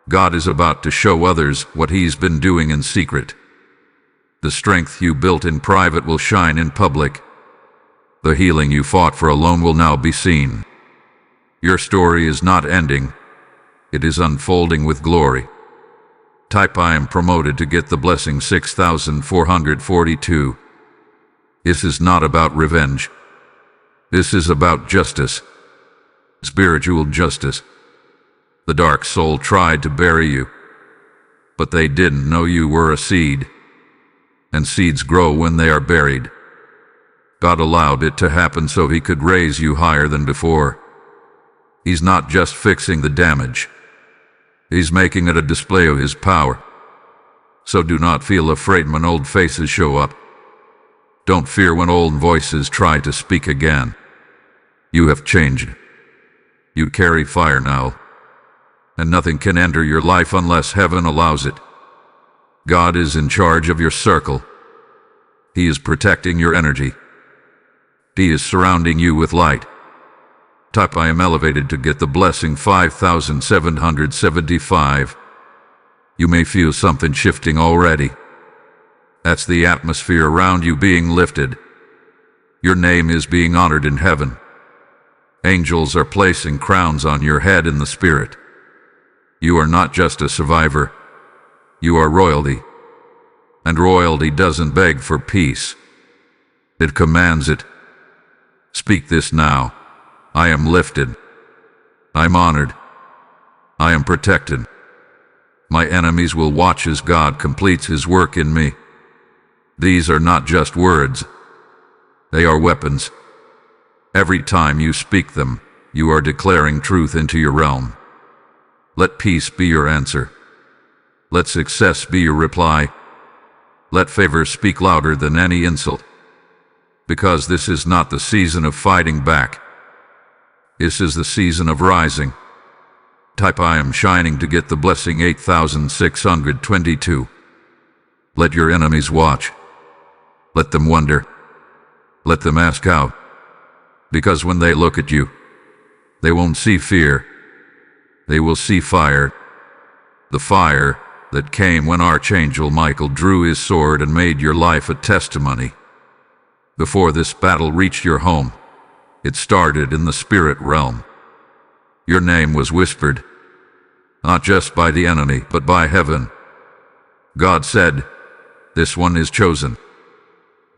God is about to show others what He's been doing in secret. The strength you built in private will shine in public. The healing you fought for alone will now be seen. Your story is not ending. It is unfolding with glory. Type I am promoted to get the blessing 6442. This is not about revenge. This is about justice. Spiritual justice. The dark soul tried to bury you, but they didn't know you were a seed. And seeds grow when they are buried. God allowed it to happen so He could raise you higher than before. He's not just fixing the damage. He's making it a display of His power. So do not feel afraid when old faces show up. Don't fear when old voices try to speak again. You have changed. You carry fire now. And nothing can enter your life unless heaven allows it. God is in charge of your circle. He is protecting your energy. He is surrounding you with light. Type I am elevated to get the blessing 5775. You may feel something shifting already. That's the atmosphere around you being lifted. Your name is being honored in heaven. Angels are placing crowns on your head in the spirit. You are not just a survivor. You are royalty. And royalty doesn't beg for peace. It commands it. Speak this now. I am lifted. I'm honored. I am protected. My enemies will watch as God completes His work in me. These are not just words. They are weapons. Every time you speak them, you are declaring truth into your realm. Let peace be your answer. Let success be your reply. Let favor speak louder than any insult. Because this is not the season of fighting back. This is the season of rising. Type I am shining to get the blessing 8622. Let your enemies watch. Let them wonder. Let them ask out. Because when they look at you, they won't see fear. They will see fire. The fire that came when Archangel Michael drew his sword and made your life a testimony. Before this battle reached your home, it started in the spirit realm. Your name was whispered, not just by the enemy, but by heaven. God said, "This one is chosen."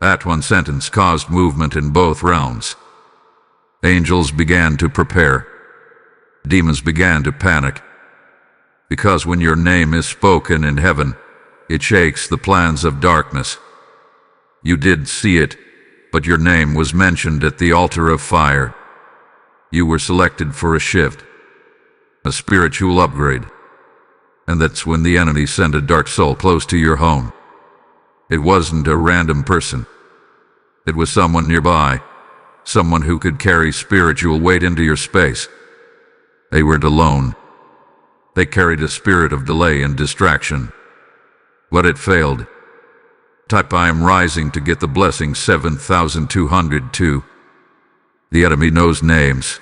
That one sentence caused movement in both realms. Angels began to prepare. Demons began to panic. Because when your name is spoken in heaven, it shakes the plans of darkness. You did see it, but your name was mentioned at the altar of fire. You were selected for a shift, a spiritual upgrade. And that's when the enemy sent a dark soul close to your home. It wasn't a random person. It was someone nearby, someone who could carry spiritual weight into your space. They weren't alone. They carried a spirit of delay and distraction. But it failed. Type "I am rising" to get the blessing 7202. The enemy knows names.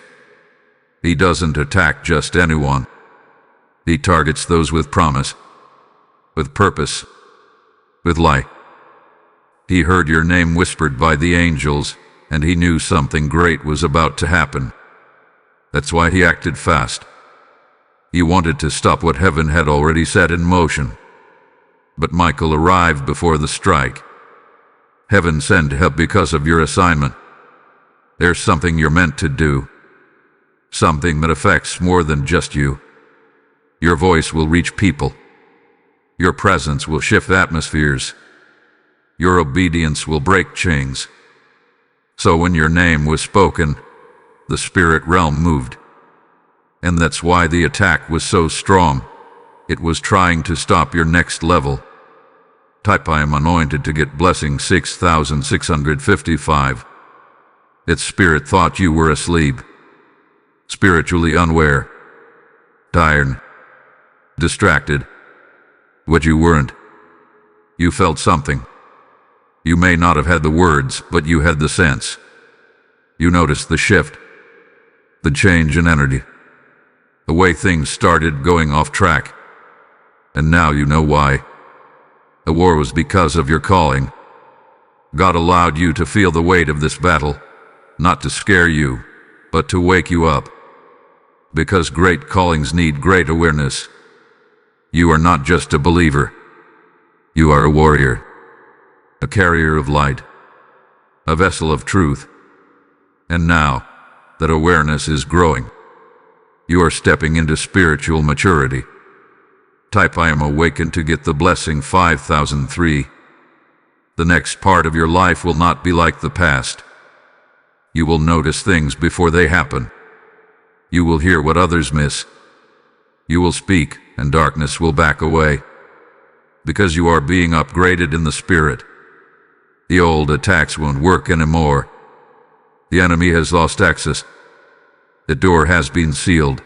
He doesn't attack just anyone. He targets those with promise, with purpose, with light. He heard your name whispered by the angels, and he knew something great was about to happen. That's why he acted fast. He wanted to stop what heaven had already set in motion. But Michael arrived before the strike. Heaven sent help because of your assignment. There's something you're meant to do. Something that affects more than just you. Your voice will reach people. Your presence will shift atmospheres. Your obedience will break chains. So when your name was spoken, the spirit realm moved. And that's why the attack was so strong. It was trying to stop your next level. Type "I am anointed" to get blessing 6655. Its spirit thought you were asleep, spiritually unaware, tired, distracted. But you weren't. You felt something. You may not have had the words, but you had the sense. You noticed the shift, the change in energy, the way things started going off track. And now you know why. The war was because of your calling. God allowed you to feel the weight of this battle, not to scare you, but to wake you up. Because great callings need great awareness. You are not just a believer. You are a warrior, a carrier of light, a vessel of truth. And now that awareness is growing, you are stepping into spiritual maturity. Type "I am awakened" to get the blessing 5003. The next part of your life will not be like the past. You will notice things before they happen. You will hear what others miss. You will speak, and darkness will back away. Because you are being upgraded in the spirit. The old attacks won't work anymore. The enemy has lost access. The door has been sealed.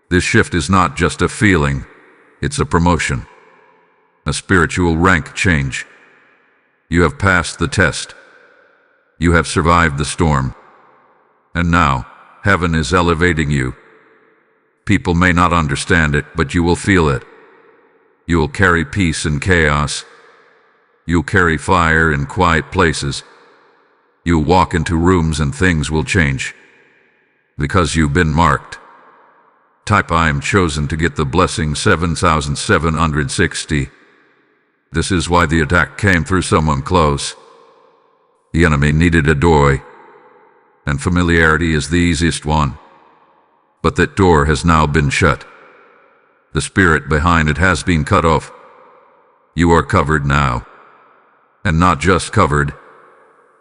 This shift is not just a feeling. It's a promotion, a spiritual rank change. You have passed the test. You have survived the storm. And now, heaven is elevating you. People may not understand it, but you will feel it. You will carry peace in chaos. You'll carry fire in quiet places. You'll walk into rooms and things will change. Because you've been marked. Type "I am chosen" to get the blessing 7760. This is why the attack came through someone close. The enemy needed a doorway, and familiarity is the easiest one. But that door has now been shut. The spirit behind it has been cut off. You are covered now. And not just covered,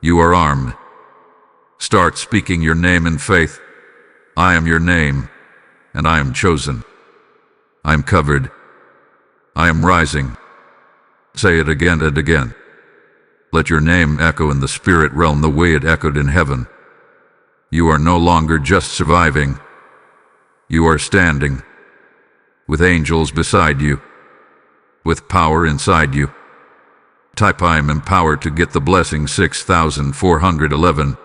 you are armed. Start speaking your name in faith. I am your name, and I am chosen. I am covered. I am rising. Say it again and again. Let your name echo in the spirit realm the way it echoed in heaven. You are no longer just surviving. You are standing, with angels beside you, with power inside you. Type "I am empowered" to get the blessing 6411.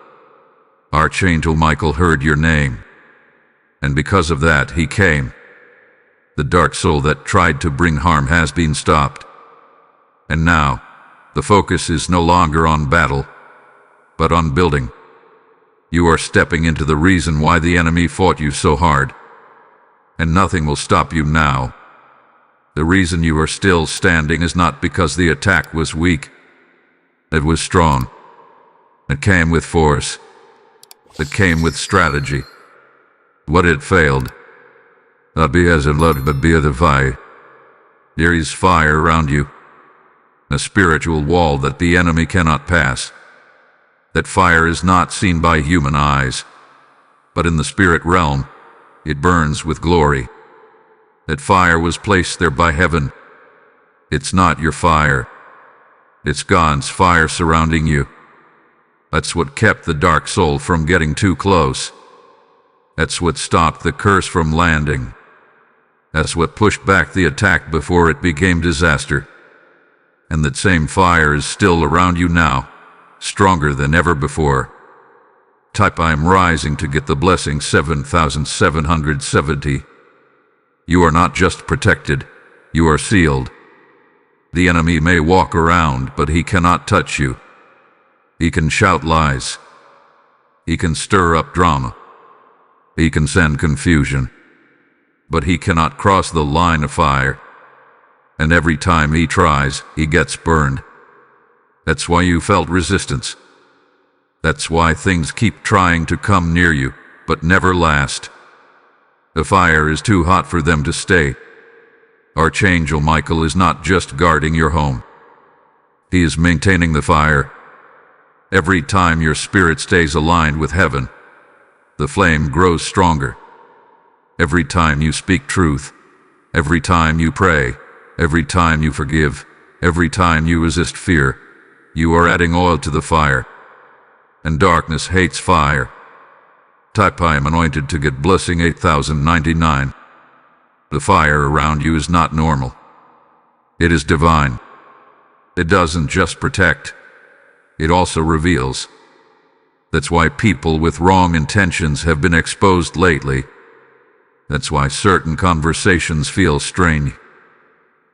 Archangel Michael heard your name, and because of that he came. The dark soul that tried to bring harm has been stopped. And now, the focus is no longer on battle. but on building. You are stepping into the reason why the enemy fought you so hard. And nothing will stop you now. The reason you are still standing is not because the attack was weak. It was strong. It came with force. It came with strategy. What it failed. There is fire around you. A spiritual wall that the enemy cannot pass. That fire is not seen by human eyes, but in the spirit realm, it burns with glory. That fire was placed there by heaven. It's not your fire. It's God's fire surrounding you. That's what kept the dark soul from getting too close. That's what stopped the curse from landing. That's what pushed back the attack before it became disaster. And that same fire is still around you now, stronger than ever before. Type I am rising to get the blessing 7,770. You are not just protected, you are sealed. The enemy may walk around, but he cannot touch you. He can shout lies. He can stir up drama. He can send confusion. But he cannot cross the line of fire. And every time he tries, he gets burned. That's why you felt resistance. That's why things keep trying to come near you, but never last. The fire is too hot for them to stay. Archangel Michael is not just guarding your home. He is maintaining the fire. Every time your spirit stays aligned with heaven, the flame grows stronger. Every time you speak truth, every time you pray, every time you forgive, every time you resist fear, you are adding oil to the fire. And darkness hates fire. Type I am anointed to get blessing 8099. The fire around you is not normal. It is divine. It doesn't just protect. It also reveals. That's why people with wrong intentions have been exposed lately. That's why certain conversations feel strange.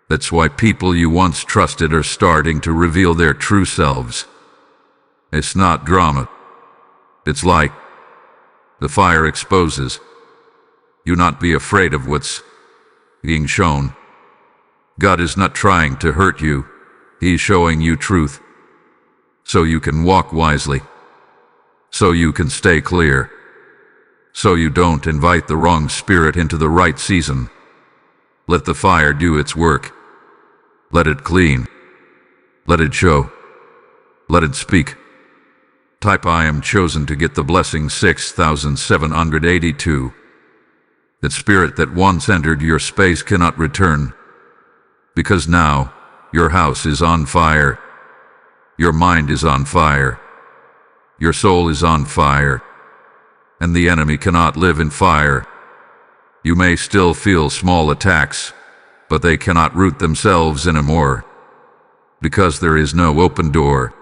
That's why people you once trusted are starting to reveal their true selves. It's not drama. It's light. The fire exposes. You not be afraid of what's being shown. God is not trying to hurt you. He's showing you truth. So you can walk wisely. So you can stay clear. So you don't invite the wrong spirit into the right season. Let the fire do its work. Let it clean. Let it show. Let it speak. Type I am chosen to get the blessing 6782. That spirit that once entered your space cannot return. Because now, your house is on fire. Your mind is on fire. Your soul is on fire. And the enemy cannot live in fire. You may still feel small attacks, but they cannot root themselves anymore. Because there is no open door.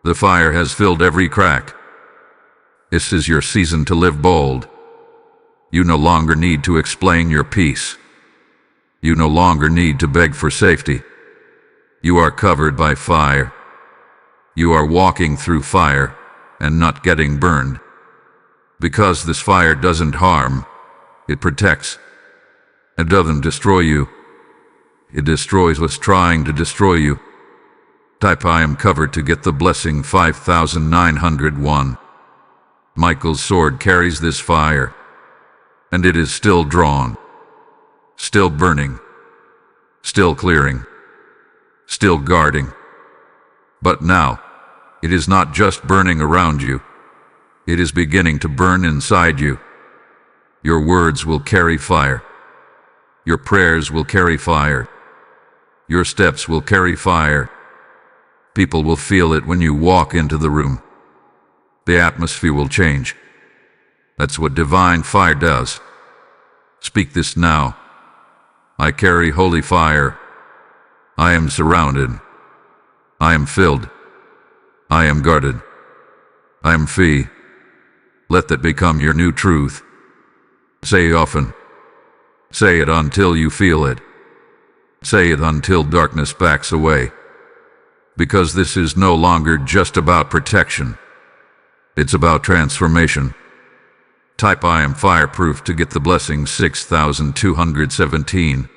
The fire has filled every crack. This is your season to live bold. You no longer need to explain your peace. You no longer need to beg for safety. You are covered by fire. You are walking through fire and not getting burned. Because this fire doesn't harm, it protects. It doesn't destroy you. It destroys what's trying to destroy you. Type I am covered to get the blessing 5901. Michael's sword carries this fire, and it is still drawn, still burning, still clearing, still guarding. But now, it is not just burning around you. It is beginning to burn inside you. Your words will carry fire. Your prayers will carry fire. Your steps will carry fire. People will feel it when you walk into the room. The atmosphere will change. That's what divine fire does. Speak this now. I carry holy fire. I am surrounded. I am filled. I am guarded. I am free. Let that become your new truth. Say it often. Say it until you feel it. Say it until darkness backs away. Because this is no longer just about protection. It's about transformation. Type I am fireproof to get the blessing 6217.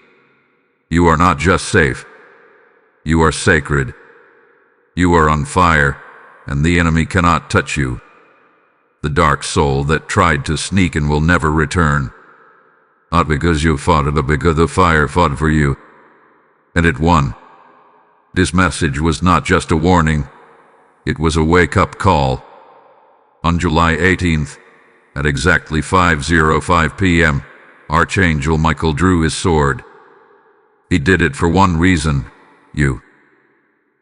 You are not just safe. You are sacred. You are on fire, and the enemy cannot touch you. The dark soul that tried to sneak in will never return. Not because you fought it, but because the fire fought for you. And it won. This message was not just a warning. It was a wake-up call. On July 18th, at exactly 5:05 p.m., Archangel Michael drew his sword. He did it for one reason, you.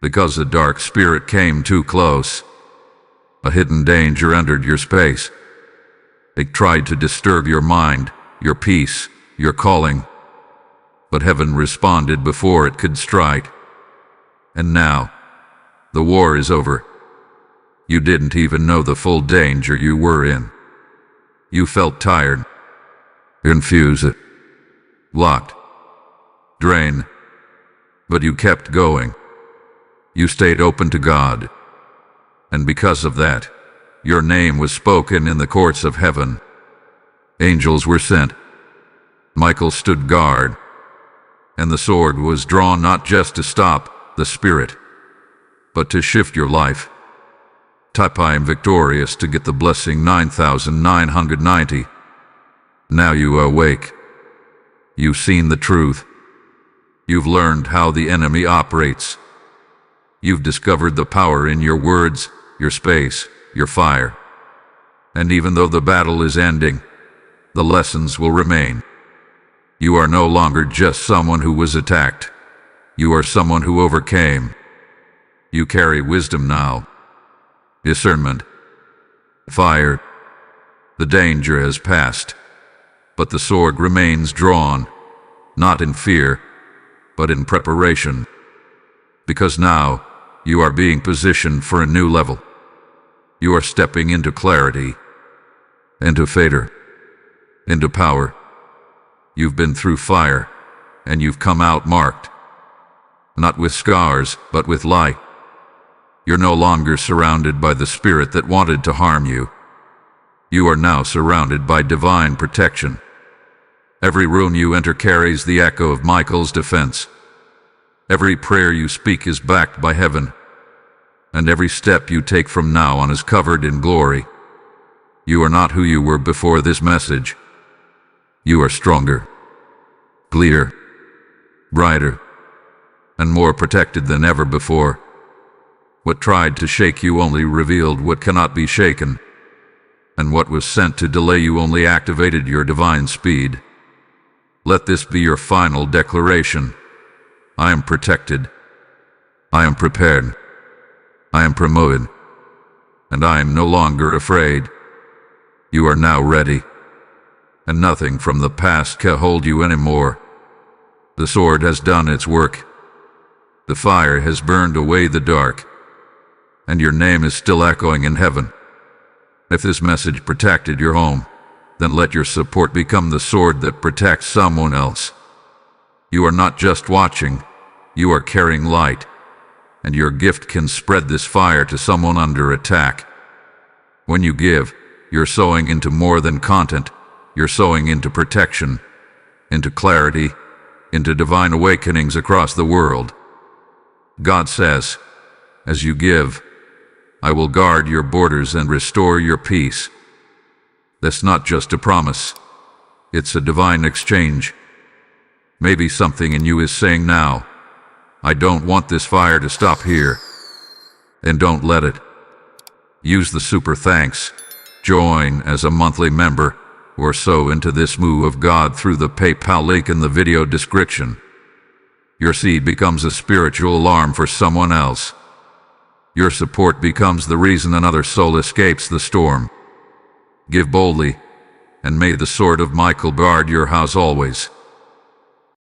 Because the dark spirit came too close. A hidden danger entered your space. It tried to disturb your mind, your peace, your calling. But heaven responded before it could strike. And now, the war is over. You didn't even know the full danger you were in. You felt tired, confused, locked, drained, but you kept going. You stayed open to God. And because of that, your name was spoken in the courts of heaven. Angels were sent. Michael stood guard. And the sword was drawn not just to stop the spirit, but to shift your life. Type I am victorious to get the blessing 9990. Now you are awake. You've seen the truth. You've learned how the enemy operates. You've discovered the power in your words, your space, your fire. And even though the battle is ending, the lessons will remain. You are no longer just someone who was attacked. You are someone who overcame. You carry wisdom now. Discernment. Fire. The danger has passed. But the sword remains drawn, not in fear, but in preparation. Because now, you are being positioned for a new level. You are stepping into clarity, into favor, into power. You've been through fire, and you've come out marked. Not with scars, but with light. You're no longer surrounded by the spirit that wanted to harm you. You are now surrounded by divine protection. Every room you enter carries the echo of Michael's defense. Every prayer you speak is backed by heaven. And every step you take from now on is covered in glory. You are not who you were before this message. You are stronger, clearer, brighter, and more protected than ever before. What tried to shake you only revealed what cannot be shaken, and what was sent to delay you only activated your divine speed. Let this be your final declaration. I am protected. I am prepared. I am promoted. And I am no longer afraid. You are now ready. And nothing from the past can hold you anymore. The sword has done its work. The fire has burned away the dark. And your name is still echoing in heaven. If this message protected your home, then let your support become the sword that protects someone else. You are not just watching, you are carrying light, and your gift can spread this fire to someone under attack. When you give, you're sowing into more than content, you're sowing into protection, into clarity, into divine awakenings across the world. God says, as you give, I will guard your borders and restore your peace. That's not just a promise. It's a divine exchange. Maybe something in you is saying now, I don't want this fire to stop here. And don't let it. Use the super thanks. Join as a monthly member or sow into this move of God through the PayPal link in the video description. Your seed becomes a spiritual alarm for someone else. Your support becomes the reason another soul escapes the storm. Give boldly, and may the sword of Michael guard your house always.